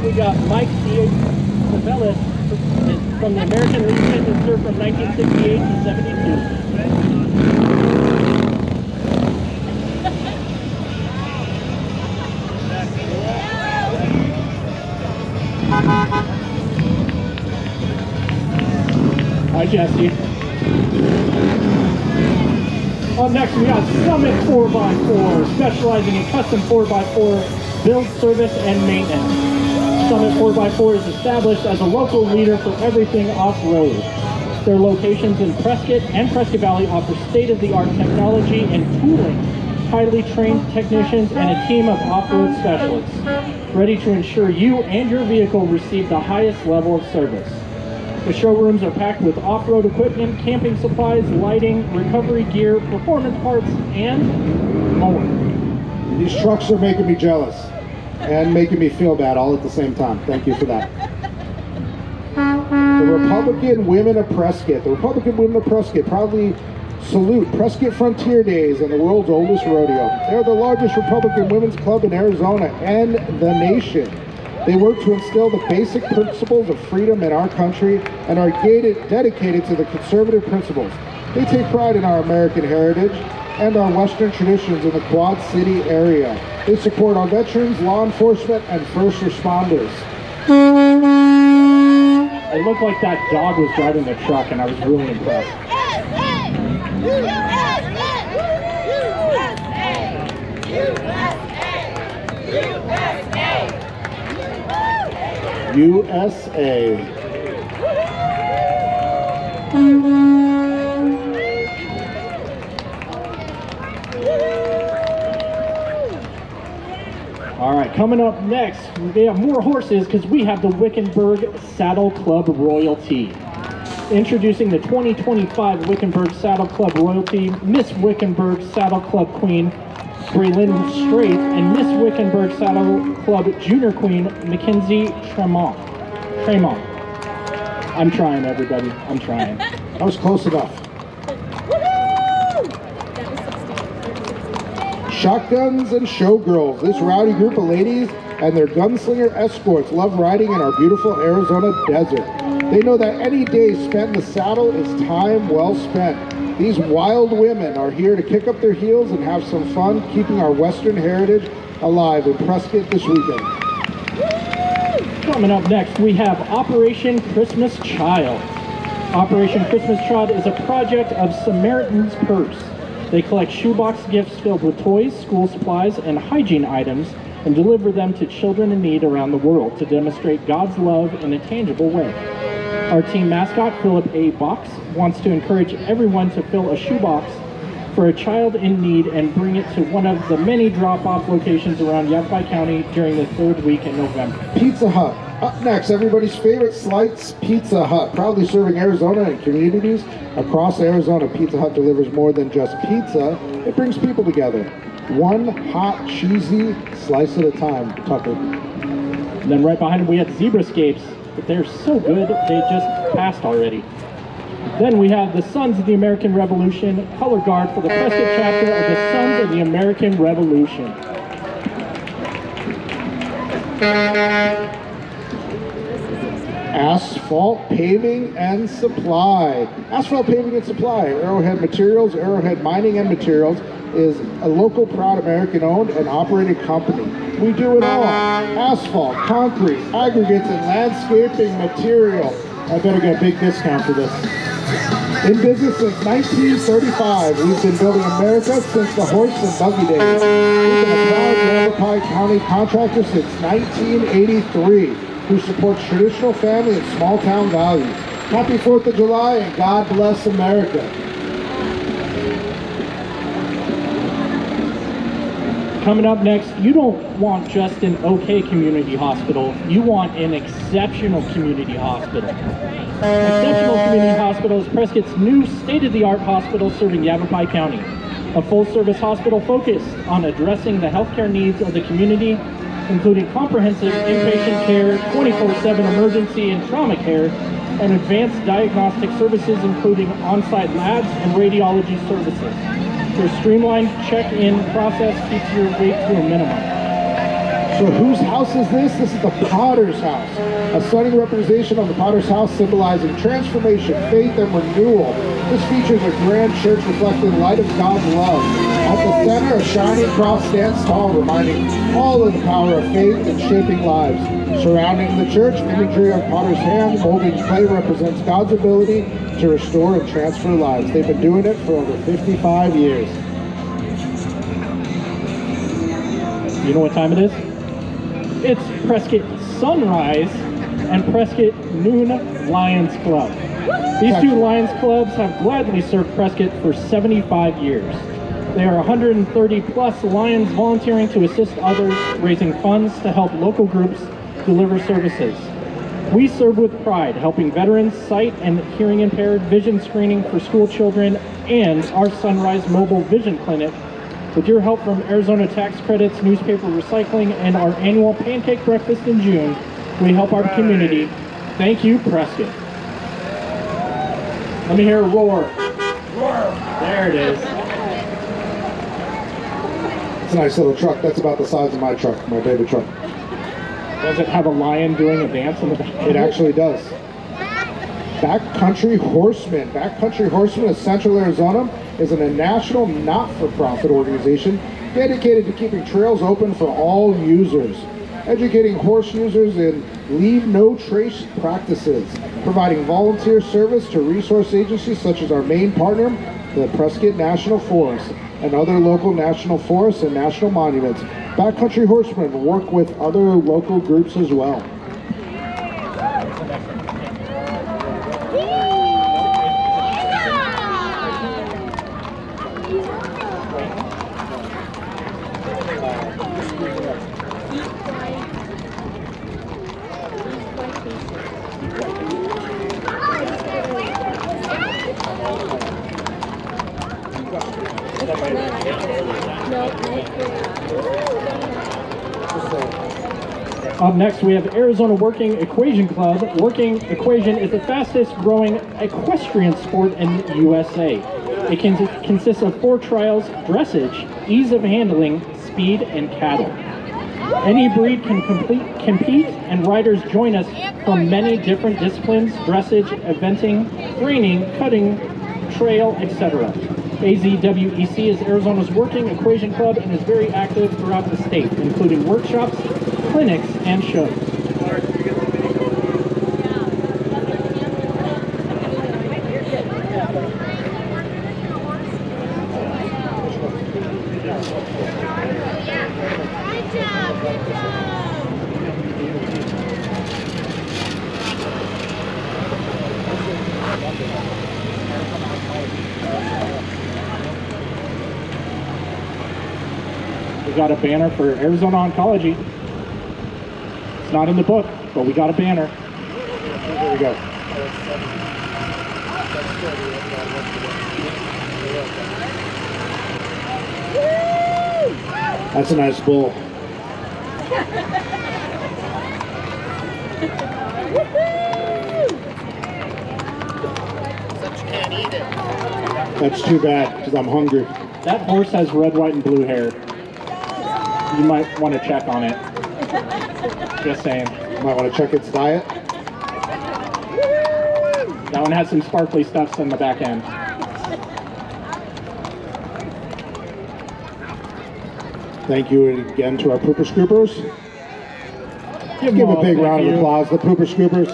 We got Mike Cavalry from the American Legion that served from 1968 to 72. Hi, Jesse. Up next, we got Summit 4x4, specializing in custom 4x4 build, service, and maintenance. Summit 4x4 is established as a local leader for everything off-road. Their locations in Prescott and Prescott Valley offer state-of-the-art technology and tooling, highly trained technicians, and a team of off-road specialists, ready to ensure you and your vehicle receive the highest level of service. The showrooms are packed with off-road equipment, camping supplies, lighting, recovery gear, performance parts, and more. These trucks are making me jealous and making me feel bad all at the same time. Thank you for that. The Republican Women of Prescott. The Republican Women of Prescott proudly salute Prescott Frontier Days and the world's oldest rodeo. They're the largest Republican women's club in Arizona and the nation. They work to instill the basic principles of freedom in our country and are dedicated to the conservative principles. They take pride in our American heritage and our Western traditions in the Quad City area. They support our veterans, law enforcement, and first responders. It looked like that dog was driving the truck, and I was really impressed. USA. All right, coming up next, we have more horses because we have the Wickenburg Saddle Club Royalty. Introducing the 2025 Wickenburg Saddle Club Royalty, Miss Wickenburg Saddle Club Queen, Braylon Straith, and Miss Wickenburg Saddle Club Junior Queen, Mackenzie Tremont. I'm trying, everybody. I'm trying. That was close enough. Shotguns and showgirls. This rowdy group of ladies and their gunslinger escorts love riding in our beautiful Arizona desert. They know that any day spent in the saddle is time well spent. These wild women are here to kick up their heels and have some fun, keeping our Western heritage alive in Prescott this weekend. Coming up next, we have Operation Christmas Child. Operation Christmas Child is a project of Samaritan's Purse. They collect shoebox gifts filled with toys, school supplies, and hygiene items and deliver them to children in need around the world to demonstrate God's love in a tangible way. Our team mascot, Philip A. Box, wants to encourage everyone to fill a shoebox for a child in need and bring it to one of the many drop-off locations around Yavapai County during the third week in November. Pizza Hut. Up next, everybody's favorite slice, Pizza Hut. Proudly serving Arizona and communities across Arizona, Pizza Hut delivers more than just pizza. It brings people together. One hot, cheesy slice at a time. Tucker. And then right behind them, we had Zebrascapes, but they're so good, they just passed already. Then we have the Sons of the American Revolution color guard for the Prescott chapter of the Sons of the American Revolution. Asphalt Paving and Supply. Asphalt Paving and Supply, Arrowhead Materials, Arrowhead Mining and Materials, is a local, proud American-owned and operated company. We do it all. Asphalt, concrete, aggregates, and landscaping material. I better get a big discount for this. In business since 1935, we've been building America since the horse and buggy days. We've been a proud Yavapai County contractor since 1983, who supports traditional family and small town values. Happy 4th of July and God bless America. Coming up next, you don't want just an okay community hospital, you want an exceptional community hospital. Exceptional Community Hospital is Prescott's new state-of-the-art hospital serving Yavapai County. A full-service hospital focused on addressing the healthcare needs of the community, including comprehensive inpatient care, 24/7 emergency and trauma care, and advanced diagnostic services including on-site labs and radiology services. Their streamlined check-in process keeps your wait to a minimum. So whose house is this? This is the Potter's house. A stunning representation of the Potter's house symbolizing transformation, faith, and renewal. This features a grand church reflecting the light of God's love. At the center, a shining cross stands tall, reminding all of the power of faith in shaping lives. Surrounding the church, imagery of Potter's hand molding clay represents God's ability to restore and transfer lives. They've been doing it for over 55 years. You know what time it is? It's Prescott Sunrise and Prescott Noon Lions Club. These two Lions Clubs have gladly served Prescott for 75 years. There are 130 plus Lions volunteering to assist others, raising funds to help local groups deliver services. We serve with pride, helping veterans, sight and hearing impaired, vision screening for school children, and our Sunrise Mobile Vision Clinic. With your help from Arizona tax credits, newspaper recycling, and our annual pancake breakfast in June, we help our community. Thank you, Prescott. Let me hear a roar. Roar. There it is. It's a nice little truck. That's about the size of my truck, my baby truck. Does it have a lion doing a dance in the back? It actually does. Backcountry Horsemen. Backcountry Horsemen of Central Arizona is a national not-for-profit organization dedicated to keeping trails open for all users, educating horse users in leave no trace practices, providing volunteer service to resource agencies such as our main partner, the Prescott National Forest, and other local national forests and national monuments. Backcountry Horsemen work with other local groups as well. Up next, we have Arizona Working Equation Club. Working Equation is the fastest growing equestrian sport in the USA. It consists of 4 trials: dressage, ease of handling, speed, and cattle. Any breed can compete, and riders join us from many different disciplines: dressage, eventing, reining, cutting, trail, etc. AZWEC is Arizona's Working Equation Club and is very active throughout the state, including workshops, clinics, and shows. We got a banner for Arizona Oncology. It's not in the book, but we got a banner. There we go. That's a nice bull. That's too bad, because I'm hungry. That horse has red, white, and blue hair. You might want to check on it. Just saying. Might want to check its diet. That one has some sparkly stuffs on the back end. Thank you again to our pooper scoopers. Give them a big round of applause, the pooper scoopers.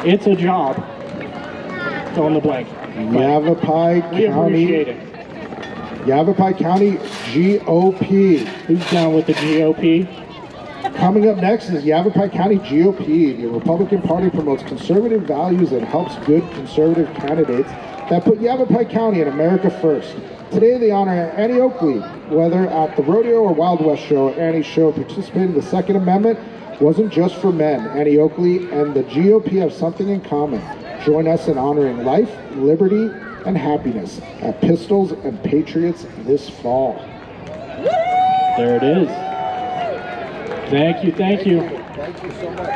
It's a job. Fill in the blank. Yavapai We appreciate County. it. Yavapai County GOP. Who's down with the GOP? Coming up next is Yavapai County GOP. The Republican Party promotes conservative values and helps good conservative candidates that put Yavapai County and America first. Today they honor Annie Oakley. Whether at the Rodeo or Wild West show, Annie's show participated in the Second Amendment wasn't just for men. Annie Oakley and the GOP have something in common. Join us in honoring life, liberty, and happiness at Pistols and Patriots this fall. There it is. Thank you, thank you. Thank you so much.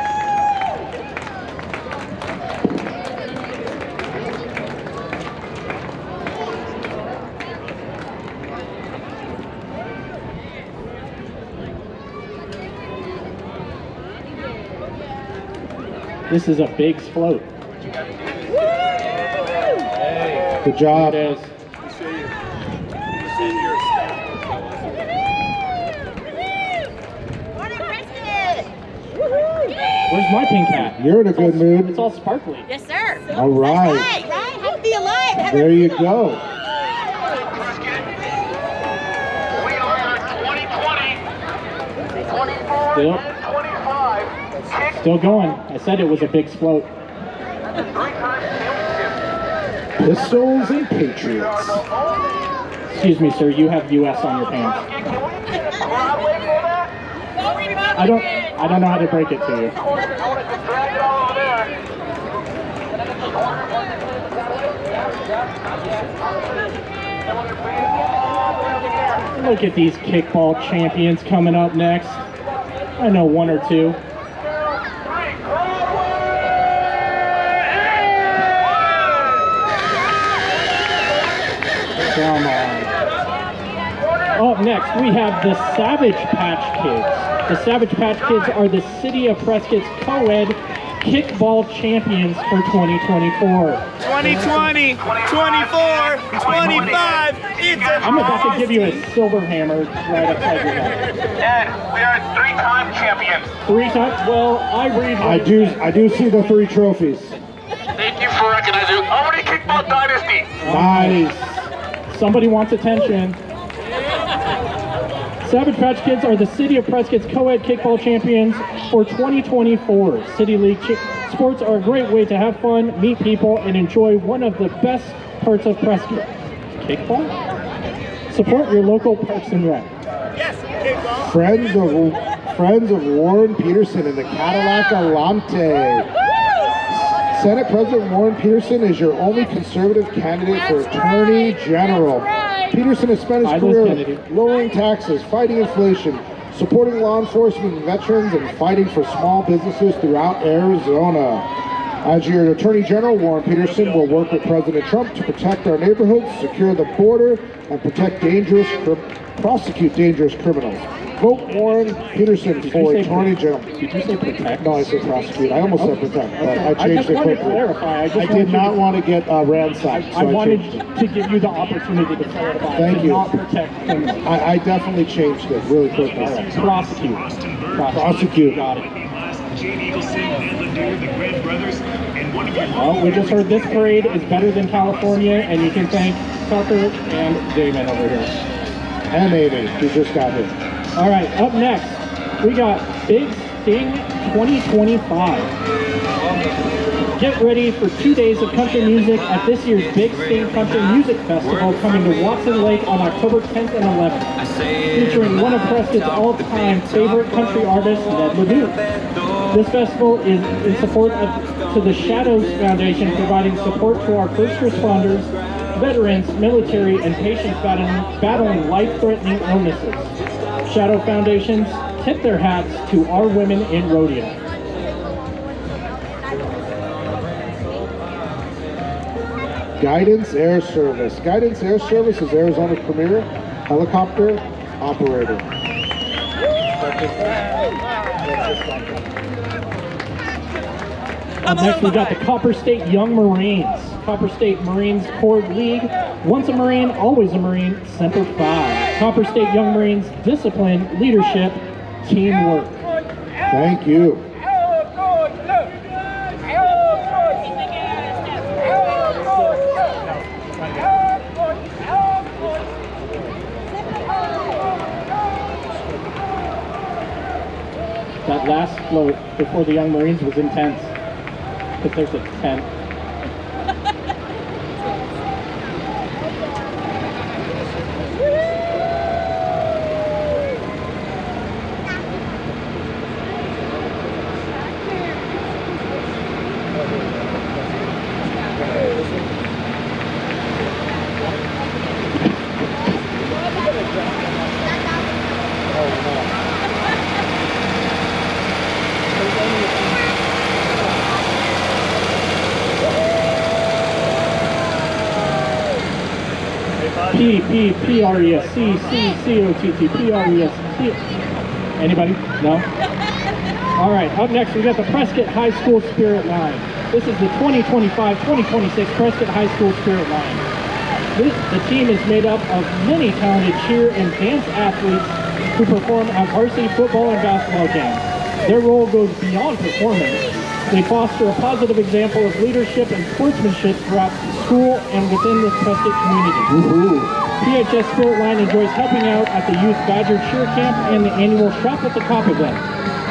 This is a big float. Good job. It is. Where's my pink hat? You're in a good mood. It's all sparkly. Yes, sir. All right. Right. Happy to be alive. There you go. We are 2020, 24, Still, 25, still going. I said it was a big float. three-time championship. Pistols and Patriots. Excuse me, sir. You have US on your pants. Can we get a crowd wave for that? I don't know how to break it to you. I wanted to drag it all over there. Look at these kickball champions coming up next. I know one or two. Come on. Up next, we have the Savage Patch Kids. The Savage Patch Kids are the City of Prescott's co-ed kickball champions for 2024. 2020, 24, 25. I'm about to give you a silver hammer right upside your head. And we are three-time champions. 3 times? Well, I read. I do see the 3 trophies. Thank you for recognizing Albany Kickball Dynasty. Nice. Somebody wants attention. Savage Patch Kids are the City of Prescott's co-ed kickball champions for 2024. City League sports are a great way to have fun, meet people, and enjoy one of the best parts of Prescott. Kickball? Support your local Parks and Rec. Yes, kickball. Friends of Warren Peterson in the Cadillac Alante. Senate President Warren Peterson is your only conservative candidate for Attorney General. Peterson has spent his career lowering taxes, fighting inflation, supporting law enforcement and veterans, and fighting for small businesses throughout Arizona. As your Attorney General, Warren Peterson will work with President Trump to protect our neighborhoods, secure the border, and prosecute dangerous criminals. Vote Warren Peterson for Attorney General. Did you say protect? No, I said prosecute. I almost said protect, but I I changed just it wanted to quickly. clarify. I did not want to get ransacked, so I wanted changed it. to give you the opportunity to clarify. Thank to you. Not protect criminals. I definitely changed it really quickly. All right. Prosecute. Prosecute. Got it. Jane Eagleson, Ned Lanier, the Grant brothers, and one of your Well, we just heard this parade is better than California, and you can thank Tucker and Damon over here. And Amy, who just got here. All right, up next, we got Big Sting 2025. Get ready for 2 days of country music at this year's Big Sting Country Music Festival coming to Watson Lake on October 10th and 11th. Featuring one of Prescott's all-time favorite country artists, Ned Lanier. This festival is in support to the Shadows Foundation, providing support to our first responders, veterans, military, and patients battling life-threatening illnesses. Shadow Foundations tip their hats to our women in rodeo. Guidance Air Service. Guidance Air Service is Arizona's premier helicopter operator. Up next, we got the Copper State Young Marines. Copper State Marines Corps League. Once a Marine, always a Marine. Semper Fi. Copper State Young Marines discipline, leadership, teamwork. Thank you. That last float before the Young Marines was intense. Because there's a tent. P-P-P-R-E-S-C-C-C-O-T-T-P-R-E-S-C. Anybody? No? All right, up next we got the Prescott High School Spirit Line. This is the 2025-2026 Prescott High School Spirit Line. The team is made up of many talented cheer and dance athletes who perform at varsity football and basketball games. Their role goes beyond performance. They foster a positive example of leadership and sportsmanship throughout school and within the Prescott community. PHS Spirit Line enjoys helping out at the Youth Badger Cheer Camp and the annual Shop at the Cop event.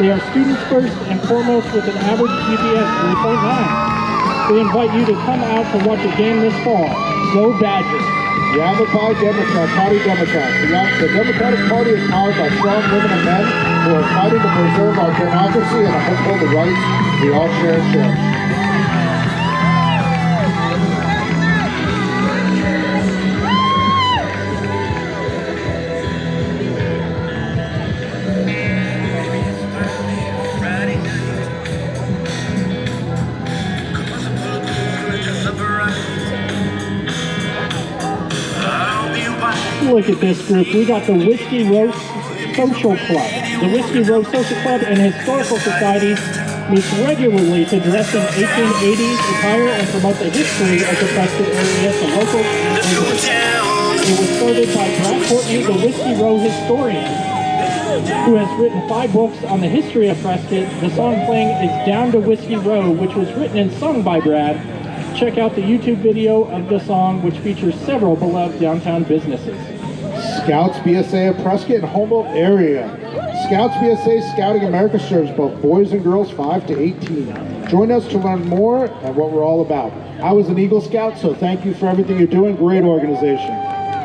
They are students first and foremost with an average GPA 3.9. They invite you to come out to watch a game this fall. Go Badgers! Yavapai Democrats, Party Democrats. The Democratic Party is powered by strong women and men who are fighting to preserve our democracy and uphold the rights we all share and cherish. Look at this group. We got the Whiskey Row Social Club. The Whiskey Row Social Club and Historical Society meets regularly to dress in 1880s attire and promote the history of the Prescott area to locals and visitors. It was started by Brad Courtney, the Whiskey Row historian, who has written 5 books on the history of Prescott. The song playing is Down to Whiskey Row, which was written and sung by Brad. Check out the YouTube video of the song, which features several beloved downtown businesses. Scouts BSA of Prescott and Humboldt area. Scouts BSA Scouting America serves both boys and girls 5 to 18. Join us to learn more and what we're all about. I was an Eagle Scout, so thank you for everything you're doing. Great organization.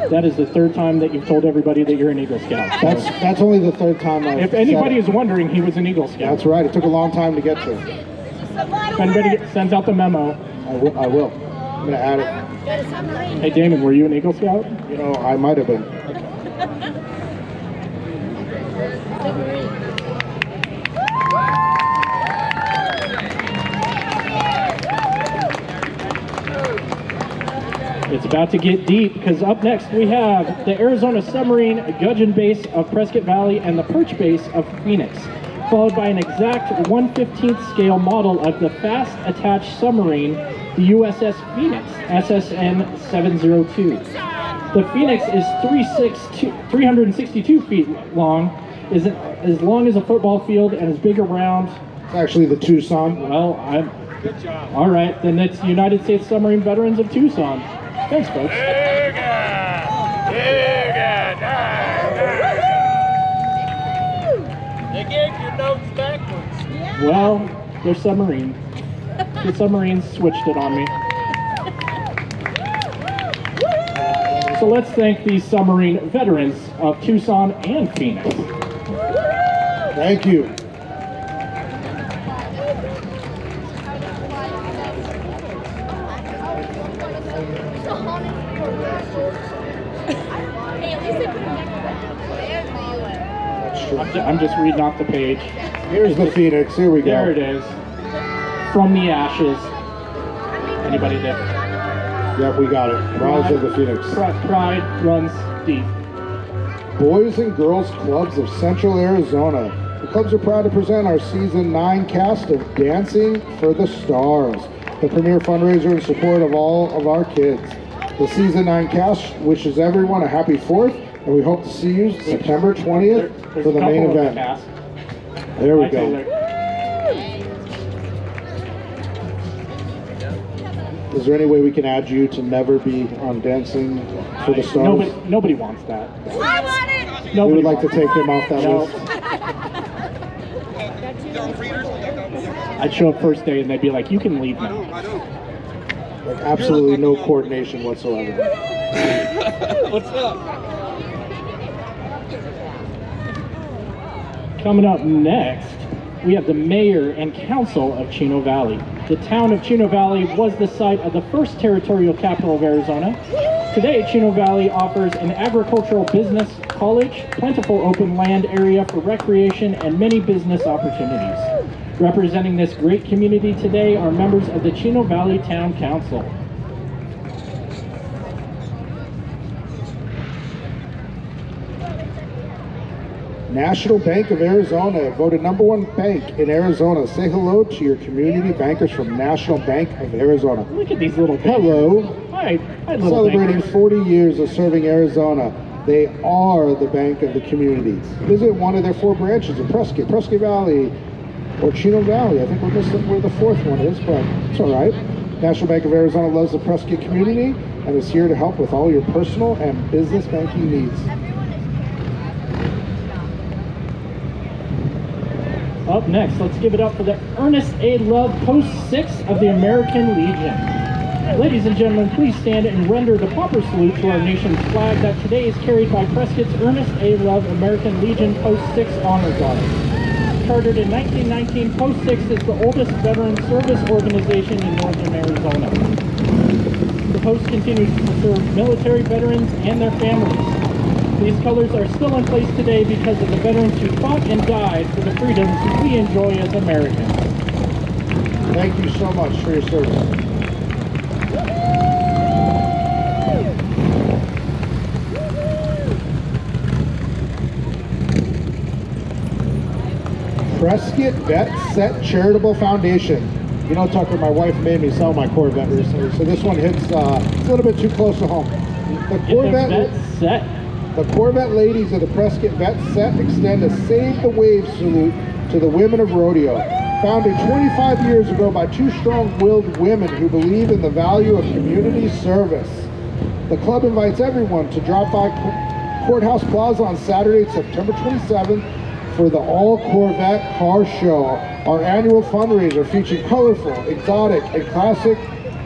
That is the 3rd time that you've told everybody that you're an Eagle Scout. So. That's only the 3rd time I've If anybody is wondering, he was an Eagle Scout. That's right. It took a long time to get to. If anybody sends out the memo. I will. I'm going to add it. Hey, Damon, were you an Eagle Scout? You know, I might have been. It's about to get deep, because up next we have the Arizona Submarine Gudgeon Base of Prescott Valley and the Perch Base of Phoenix, followed by an exact 1/15th scale model of the fast attached submarine, the USS Phoenix, SSN 702. The Phoenix is 362 feet long, is as long as a football field, and is big around. It's actually the Tucson. Well, all right, then it's United States Submarine Veterans of Tucson. Thanks, folks. They gave your notes backwards. Well, they're submarine. The submarines switched it on me. So let's thank these submarine veterans of Tucson and Phoenix. Thank you. I'm just reading off the page. Here's the Phoenix. Here we go. There it is. From the ashes. Anybody did? Yep, we got it. Rise of the Phoenix. Pride runs deep. Boys and Girls Clubs of Central Arizona. The clubs are proud to present our Season 9 cast of Dancing for the Stars, the premier fundraiser in support of all of our kids. The Season 9 cast wishes everyone a happy 4th, and we hope to see you September 20th for the main event. There we go. Is there any way we can add you to never be on Dancing for the Stars? Nobody wants that. I want it! We would like to take him off that list. I'd show up first day and they'd be like, you can leave now. Like absolutely no coordination whatsoever. What's up? Coming up next, we have the mayor and council of Chino Valley. The town of Chino Valley was the site of the first territorial capital of Arizona. Today, Chino Valley offers an agricultural business college, plentiful open land area for recreation, and many business opportunities. Representing this great community today are members of the Chino Valley Town Council. National Bank of Arizona, voted #1 bank in Arizona. Say hello to your community bankers from National Bank of Arizona. Look at these little bankers. Hello. Hi, little Celebrating bankers. 40 years of serving Arizona. They are the bank of the community. Visit one of their 4 branches in Prescott, Prescott Valley, or Chino Valley. I think we're missing where the 4th one is, but it's all right. National Bank of Arizona loves the Prescott community and is here to help with all your personal and business banking needs. Up next, let's give it up for the Ernest A. Love Post 6 of the American Legion. Ladies and gentlemen, please stand and render the proper salute to our nation's flag that today is carried by Prescott's Ernest A. Love American Legion Post 6 Honor Guard. Chartered in 1919, Post 6 is the oldest veteran service organization in northern Arizona. The post continues to serve military veterans and their families. These colors are still in place today because of the veterans who fought and died for the freedoms we enjoy as Americans. Thank you so much for your service. Prescott Vet Set Charitable Foundation. You know, Tucker, my wife made me sell my Corvette recently, so this one hits it's a little bit too close to home. The Corvette ladies of the Prescott Vet Set extend a Save the Waves salute to the women of rodeo. Founded 25 years ago by 2 strong-willed women who believe in the value of community service. The club invites everyone to drop by Courthouse Plaza on Saturday, September 27th for the All Corvette Car Show. Our annual fundraiser featuring colorful, exotic, and classic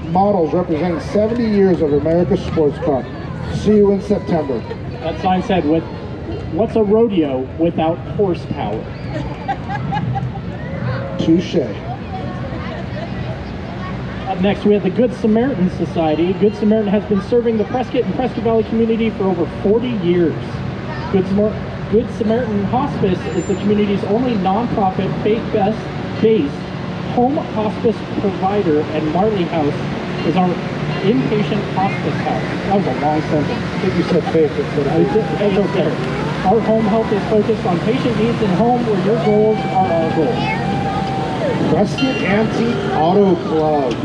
models representing 70 years of America's sports car. See you in September. That sign said, "What's a rodeo without horsepower?" Touche. Up next, we have the Good Samaritan Society. Good Samaritan has been serving the Prescott and Prescott Valley community for over 40 years. Good Samaritan Hospice is the community's only nonprofit, faith-based home hospice provider, and Marley House is our inpatient hospice house. That was a long sentence. I think you said faith instead of That's okay. Our home health is focused on patient needs and home where your goals are our goals. Prescott Antique Auto Club.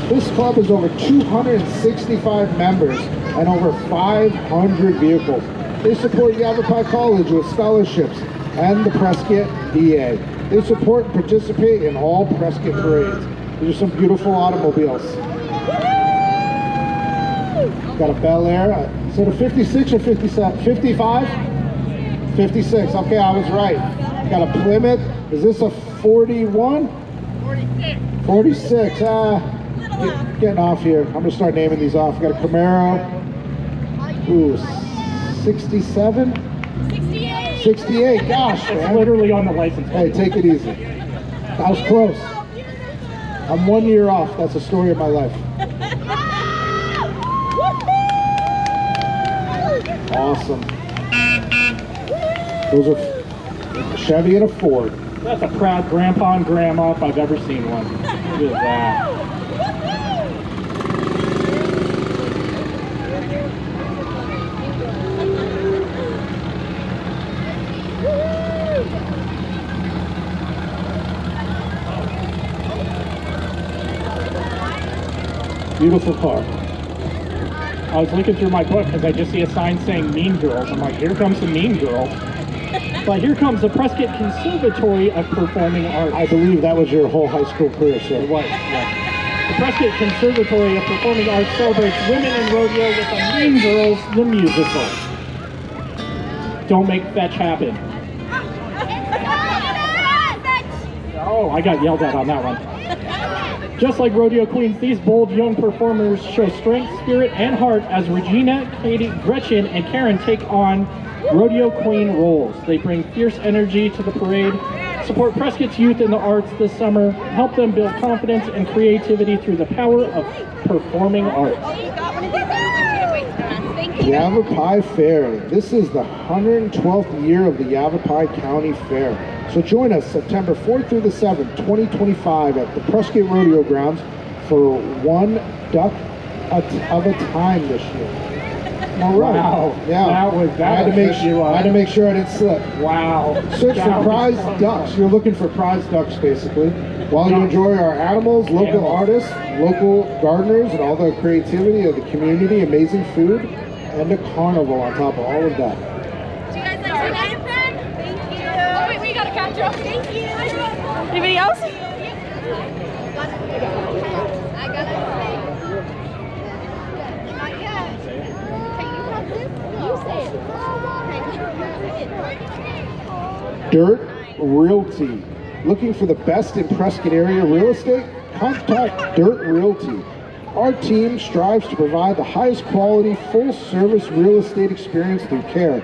This club has over 265 members and over 500 vehicles. They support Yavapai College with scholarships and the Prescott VA. They support and participate in all Prescott parades. These are some beautiful automobiles. Got a Bel Air. Is it a 56 or 57? 55? 56. Okay, I was right. Got a Plymouth. Is this a 41? 46. Getting off here. I'm going to start naming these off. Got a Camaro. Ooh, 67? 68. 68. Gosh, It's man. literally on the license plate. Hey, take it easy. I was close. I'm 1 year off. That's the story of my life. Awesome. Those are a Chevy and a Ford. That's a proud grandpa and grandma if I've ever seen one. Look at that. Beautiful car. I was looking through my book because I just see a sign saying Mean Girls. I'm like, here comes the Mean Girls. But here comes the Prescott Conservatory of Performing Arts. I believe that was your whole high school career, sir. It was, yes. The Prescott Conservatory of Performing Arts celebrates women in rodeo with the Mean Girls, the musical. Don't make fetch happen. Oh, I got yelled at on that one. Just like rodeo queens, these bold young performers show strength, spirit, and heart as Regina, Katie, Gretchen, and Karen take on rodeo queen roles. They bring fierce energy to the parade, support Prescott's youth in the arts this summer, help them build confidence and creativity through the power of performing arts. Yavapai Fair. This is the 112th year of the Yavapai County Fair. So join us September 4th through the 7th, 2025 at the Prescott Rodeo Grounds for one duck of a time this year. All right. Wow. Yeah. I had to make sure I didn't slip. Wow. Search for prize ducks. You're looking for prize ducks, basically. While you enjoy our animals, local artists, local gardeners, and all the creativity of the community, amazing food, and a carnival on top of all of that. Do you guys like some ice cream? Thank you. Oh wait, we got a catch up. Thank you. Anybody else? I got it. Not yet. Hey, you have this? You say it. Dirt Realty. Looking for the best in Prescott area real estate? Contact Dirt Realty. Our team strives to provide the highest quality, full-service real estate experience through care,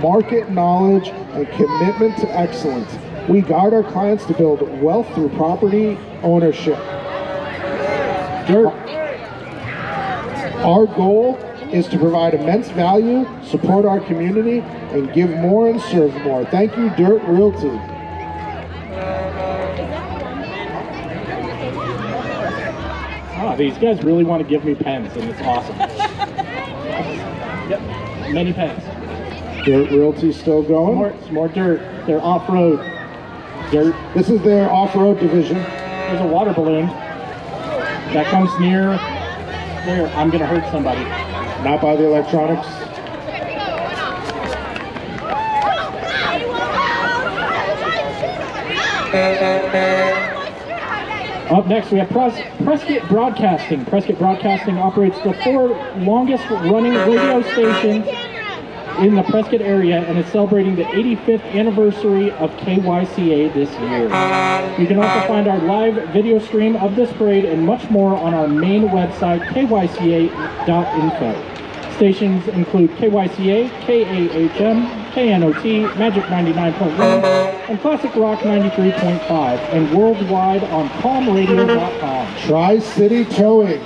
market knowledge, and commitment to excellence. We guide our clients to build wealth through property ownership. Our goal is to provide immense value, support our community, and give more and serve more. Thank you, Dirt Realty. Oh, these guys really want to give me pens, and it's awesome. Yep, many pens. Dirt Realty still going. Some more dirt. They're off-road dirt. This is their off-road division. There's a water balloon that comes near there. I'm gonna hurt somebody. Not by the electronics. Up next, we have Prescott Broadcasting. Prescott Broadcasting operates the 4 longest running radio stations in the Prescott area and is celebrating the 85th anniversary of KYCA this year. You can also find our live video stream of this parade and much more on our main website, kyca.info. Stations include KYCA, KAHM, KNOT, Magic 99.1, and Classic Rock 93.5, and worldwide on palmradio.com. Tri-City Towing.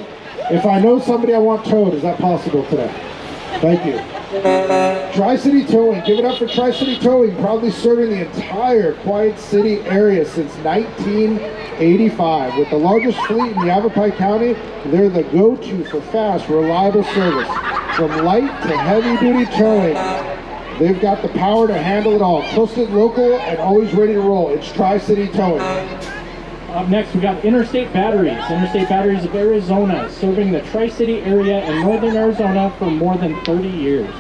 If I know somebody I want towed, is that possible today? Thank you. Tri-City Towing. Give it up for Tri-City Towing, proudly serving the entire Quiet City area since 1985. With the largest fleet in Yavapai County, they're the go-to for fast, reliable service. From light to heavy-duty towing, they've got the power to handle it all. Trusted, local, and always ready to roll. It's Tri-City Towing. Up next, we got Interstate Batteries. Interstate Batteries of Arizona, serving the Tri-City area in northern Arizona for more than 30 years.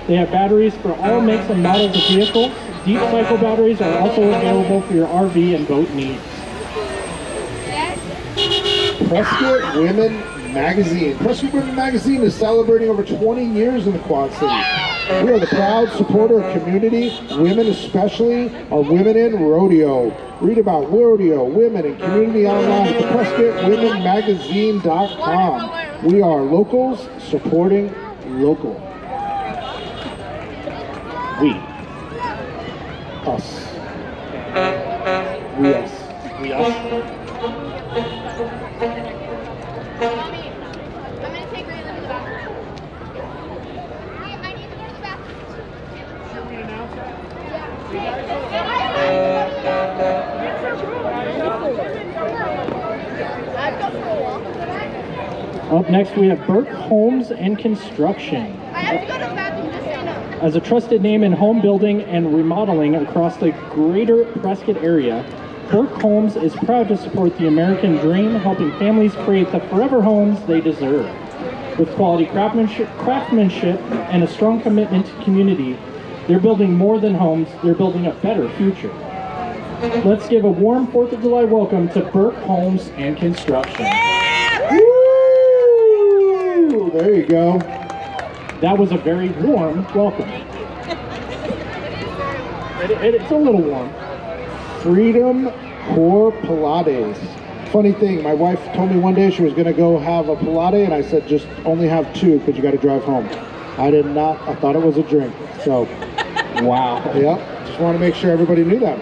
They have batteries for all makes and models of vehicles. Deep cycle batteries are also available for your RV and boat needs. Prescott Women Magazine. Prescott Women Magazine is celebrating over 20 years in the Quad Cities. We are the proud supporter of community, women especially, are women in rodeo. Read about rodeo, women, and community online at prescottwomenmagazine.com. We are locals supporting local. We. Us. We us. We us. Mommy, I'm gonna take Raylan to the bathroom. I need to go to the bathroom. Up next, we have Burke Homes and Construction. I have to go to the bathroom, just so you know. As a trusted name in home building and remodeling across the greater Prescott area, Burke Homes is proud to support the American dream, helping families create the forever homes they deserve. With quality craftsmanship and a strong commitment to community, they're building more than homes, they're building a better future. Let's give a warm 4th of July welcome to Burke Homes and Construction. Woo! There you go. That was a very warm welcome. It's a little warm. Freedom Core Pilates. Funny thing, my wife told me one day she was going to go have a Pilates, and I said just only have 2 because you got to drive home. I did not. I thought it was a drink. So, wow. Yep. Just want to make sure everybody knew that.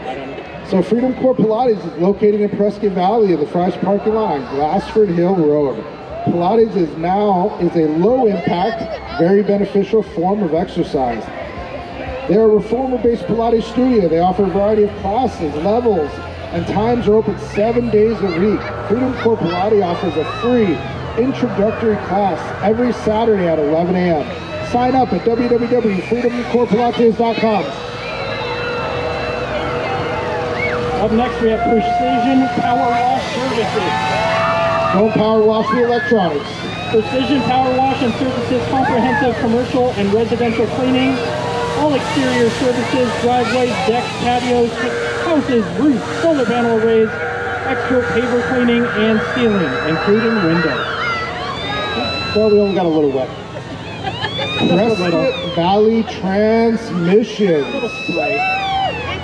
So Freedom Core Pilates is located in Prescott Valley in the Fry's parking lot on Glassford Hill Road. Pilates is a low impact, very beneficial form of exercise. They're a reformer-based Pilates studio. They offer a variety of classes, levels, and times are open 7 days a week. Freedom Core Pilates offers a free introductory class every Saturday at 11 a.m. Sign up at www.freedomcorpilates.com. Up next, we have Precision Power Wash Services. Don't power wash the electronics. Precision Power Wash and Services comprehensive commercial and residential cleaning, all exterior services, driveways, decks, patios, houses, roofs, solar panel arrays, extra paver cleaning and sealing, including windows. Well, we only got a little wet. Prescott Valley Transmissions.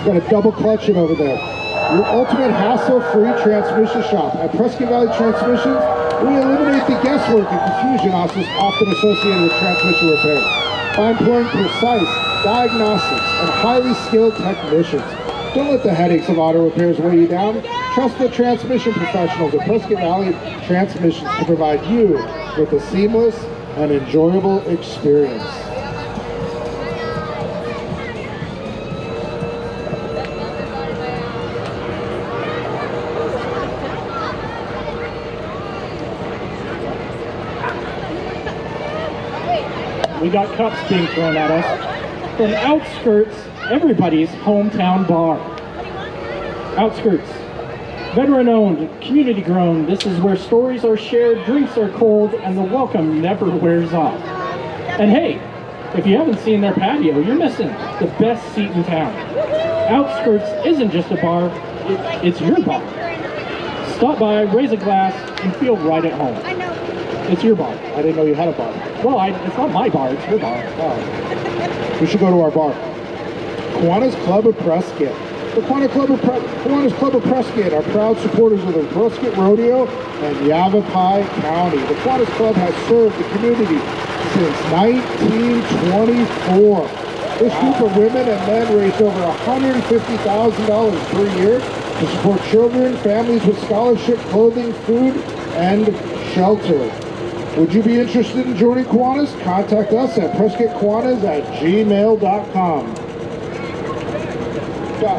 Got a double clutch it over there. Your ultimate hassle-free transmission shop. At Prescott Valley Transmissions, we eliminate the guesswork and confusion often associated with transmission repairs by employing precise diagnostics and highly skilled technicians. Don't let the headaches of auto repairs weigh you down. Trust the transmission professionals at Prescott Valley Transmissions to provide you with a seamless and enjoyable experience. We got cups being thrown at us from Outskirts, everybody's hometown bar. Outskirts, veteran-owned, community-grown. This is where stories are shared, drinks are cold, and the welcome never wears off. And hey, if you haven't seen their patio, you're missing the best seat in town. Outskirts isn't just a bar, it's your bar. Stop by, raise a glass, and feel right at home. It's your bar. I didn't know you had a bar. Well, it's not my bar, it's your bar. Oh. We should go to our bar. Kiwanis Club of Prescott. The Kiwanis Club of Prescott are proud supporters of the Prescott Rodeo and Yavapai County. The Kiwanis Club has served the community since 1924. This group of women and men raised over $150,000 per year to support children, families with scholarship, clothing, food, and shelter. Would you be interested in joining Kiwanis? Contact us at prescottkiwanis@gmail.com.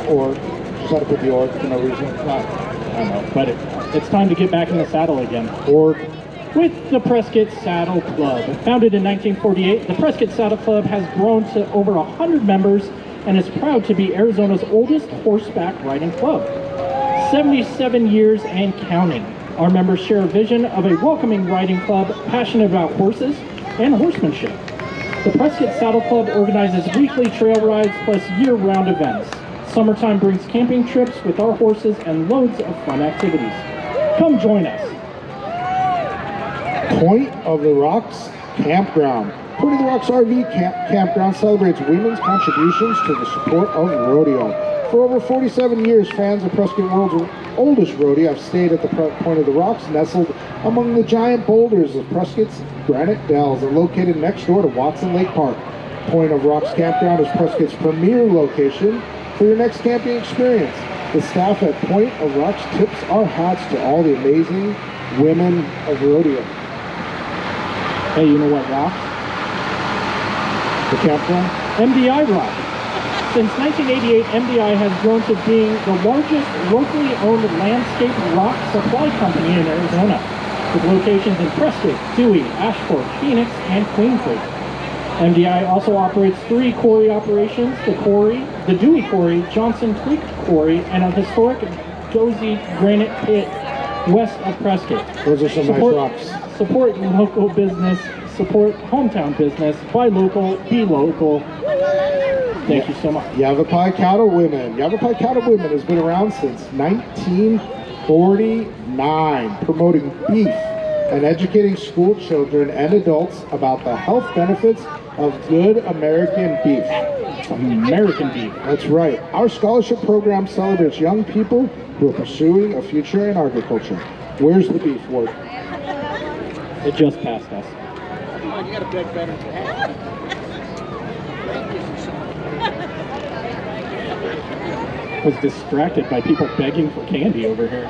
.org. Just had to put the org for no reason. I don't know, but it's time to get back in the saddle again. Org. With the Prescott Saddle Club. Founded in 1948, the Prescott Saddle Club has grown to over 100 members and is proud to be Arizona's oldest horseback riding club. 77 years and counting. Our members share a vision of a welcoming riding club, passionate about horses and horsemanship. The Prescott Saddle Club organizes weekly trail rides plus year-round events. Summertime brings camping trips with our horses and loads of fun activities. Come join us. Point of the Rocks Campground. Point of the Rocks RV Campground celebrates women's contributions to the support of rodeo. For over 47 years, fans of Prescott World's oldest rodeo have stayed at the Point of the Rocks, nestled among the giant boulders of Prescott's granite dells and located next door to Watson Lake Park. Point of Rocks Campground is Prescott's premier location for your next camping experience. The staff at Point of Rocks tips our hats to all the amazing women of rodeo. Hey, you know what rocks? The campground? MDI rocks. Since 1988, MDI has grown to being the largest locally owned landscape rock supply company in Arizona, with locations in Prescott, Dewey, Ashford, Phoenix, and Queen Creek. MDI also operates 3 quarry operations, the Dewey Quarry, Johnson Creek Quarry, and a historic Dozy Granite Pit west of Prescott. Those are some nice rocks. Support local business, support hometown business, buy local, be local. Thank you so much. Yavapai Cattle Women. Yavapai Cattle Women has been around since 1949, promoting beef and educating school children and adults about the health benefits of good American beef. American beef. That's right. Our scholarship program celebrates young people who are pursuing a future in agriculture. Where's the beef, Ward? It just passed us. Come on, you gotta beg better than that. Was distracted by people begging for candy over here.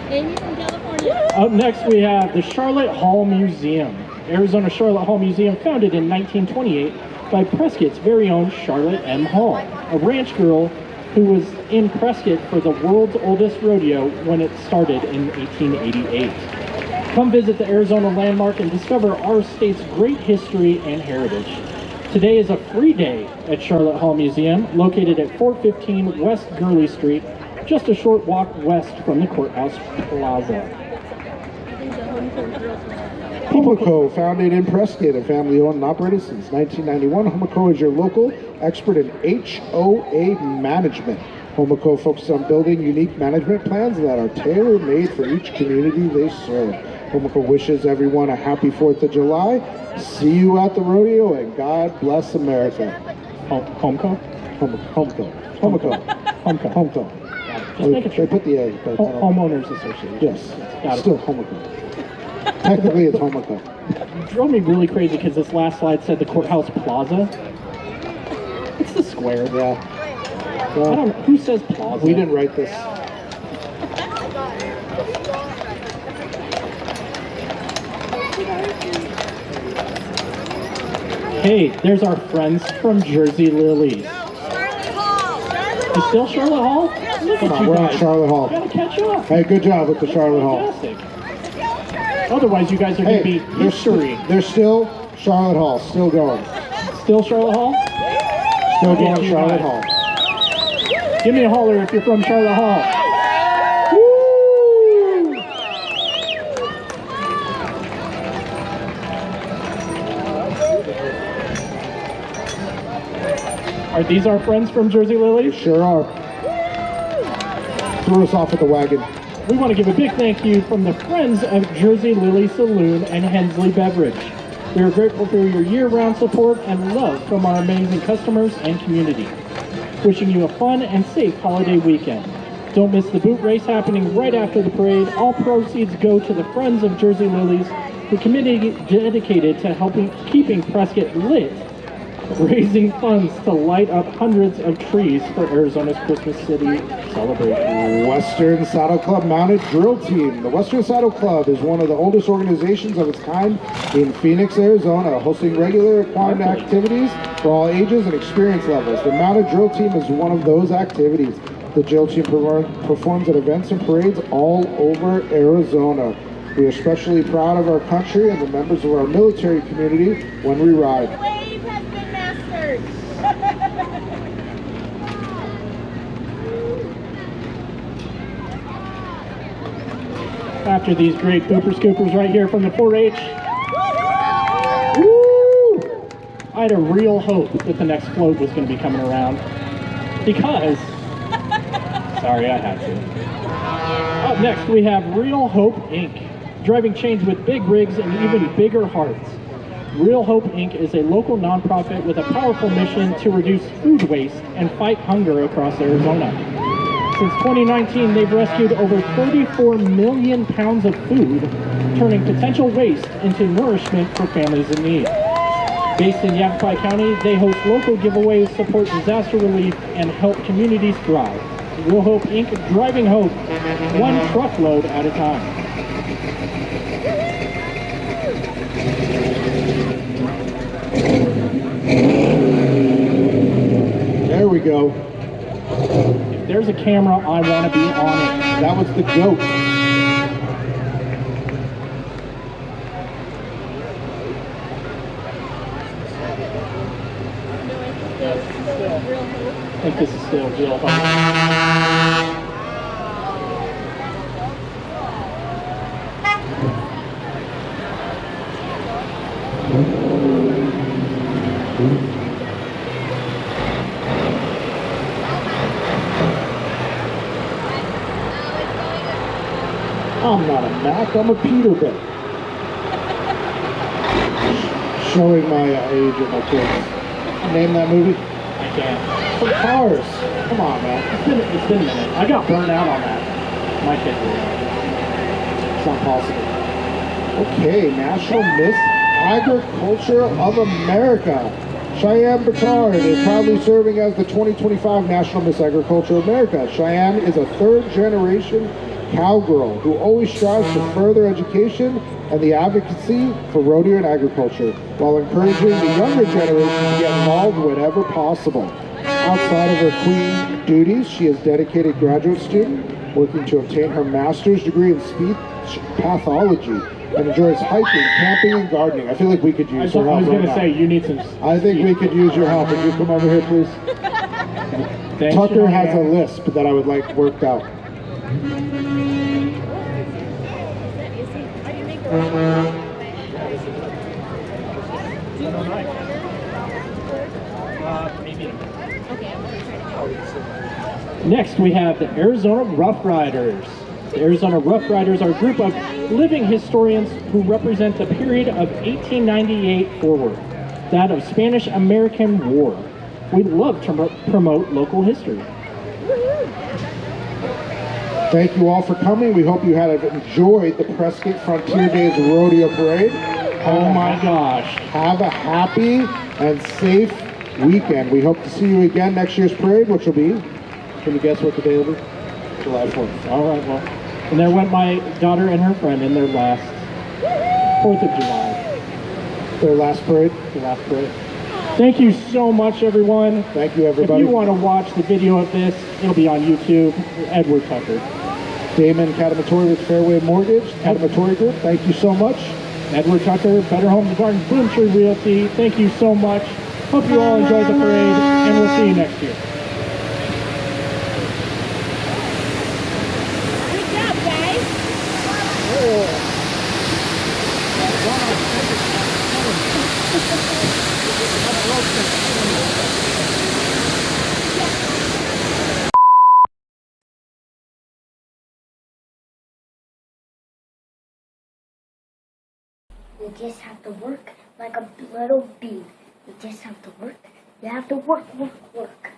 Amy from California. Up next we have the Charlotte Hall Museum. Arizona Charlotte Hall Museum, founded in 1928 by Prescott's very own Charlotte M. Hall, a ranch girl who was in Prescott for the world's oldest rodeo when it started in 1888. Come visit the Arizona Landmark and discover our state's great history and heritage. Today is a free day at Charlotte Hall Museum, located at 415 West Gurley Street, just a short walk west from the Courthouse Plaza. Homoco, founded in Prescott and family owned and operated since 1991. Homoco is your local expert in HOA management. Homoco focuses on building unique management plans that are tailor-made for each community they serve. Homoco wishes everyone a happy 4th of July. See you at the rodeo, and God bless America. Homeco? Homoco. Homeco. Just making They sure. put the A, but Homeowners Association. yes, Got it. still Homoco. Technically, it's Homoco. It drove me really crazy because this last slide said the Courthouse Plaza. It's the square. Yeah. I don't know. Who says plaza? We didn't write this. Hey, there's our friends from Jersey Lilies. It's still Charlotte Hall? Look Come at on, you we're guys. at Charlotte Hall. Gotta catch up. Hey, good job with the Charlotte Hall. Fantastic. Otherwise, you guys are going to be history. They're still Charlotte Hall, still going. Still Charlotte Hall? Still Okay, going you Charlotte guys. Hall. Give me a holler if you're from Charlotte Hall. Woo! Are these our friends from Jersey They Lilies? sure are. Threw us off at the wagon. We want to give a big thank you from the friends of Jersey Lily Saloon and Hensley Beverage. We are grateful for your year-round support and love from our amazing customers and community. Wishing you a fun and safe holiday weekend. Don't miss the boot race happening right after the parade. All proceeds go to the Friends of Jersey Lilies, the committee dedicated to keeping Prescott lit, raising funds to light up hundreds of trees for Arizona's Christmas City celebration. Western Saddle Club Mounted Drill Team. The Western Saddle Club is one of the oldest organizations of its kind in Phoenix, Arizona, hosting regular required activities for all ages and experience levels. The Mounted Drill Team is one of those activities. The drill team performs at events and parades all over Arizona. We are especially proud of our country and the members of our military community when we ride. The wave has been mastered. After these great pooper scoopers right here from the 4-H, I had a real hope that the next float was going to be coming around because, sorry, I had to. Up next, we have Real Hope Inc., driving change with big rigs and even bigger hearts. Real Hope Inc. is a local nonprofit with a powerful mission to reduce food waste and fight hunger across Arizona. Since 2019, they've rescued over 34 million pounds of food, turning potential waste into nourishment for families in need. Based in Yavapai County, they host local giveaways, support disaster relief, and help communities thrive. Real Hope Inc. driving hope, one truckload at a time. There we go. If there's a camera, I want to be on it. That was the goat. I think this is still Real Hope. I'm not a Mac, I'm a Peterson. Showing my age of my kids. Name that movie? I can't. Some Cars. Come on, man. It's been a minute. I got burned out on that. My kids were. It's not possible. Okay, National Miss Agriculture of America. Cheyenne Bertard is proudly serving as the 2025 National Miss Agriculture of America. Cheyenne is a third-generation cowgirl who always strives for further education and the advocacy for rodeo and agriculture, while encouraging the younger generation to get involved whenever possible. Outside of her queen duties, she is a dedicated graduate student working to obtain her master's degree in speech pathology and enjoys hiking, camping, and gardening. I feel like we could I use was your help going right to now. say, you need some... I think we could use your help. Would you come over here, please? Thanks, Tucker has a Shania. lisp that I would like worked out. Next, we have the Arizona Rough Riders. The Arizona Rough Riders are a group of living historians who represent the period of 1898 forward, that of Spanish-American War. We love to promote local history. Thank you all for coming. We hope you had enjoyed the Prescott Frontier Days Rodeo Parade. Oh my gosh. Have a happy and safe weekend. We hope to see you again next year's parade, which will be, can you guess what the day will be? July 4th. All right, well. And there went my daughter and her friend in their last 4th of July. Their last parade. The last parade. Thank you so much, everyone. Thank you, If everybody. you want to watch the video of this, it'll be on YouTube. Edward Tucker. Damon Catamatori with Fairway Mortgage, Catamatori Group. Thank you so much. Edward Tucker, Better Homes and Gardens, Boom Tree Realty. Thank you so much. Hope you all enjoyed the parade, and we'll see you next year. Good job, guys. You just have to work like a little bee. You just have to work. You have to work, work, work.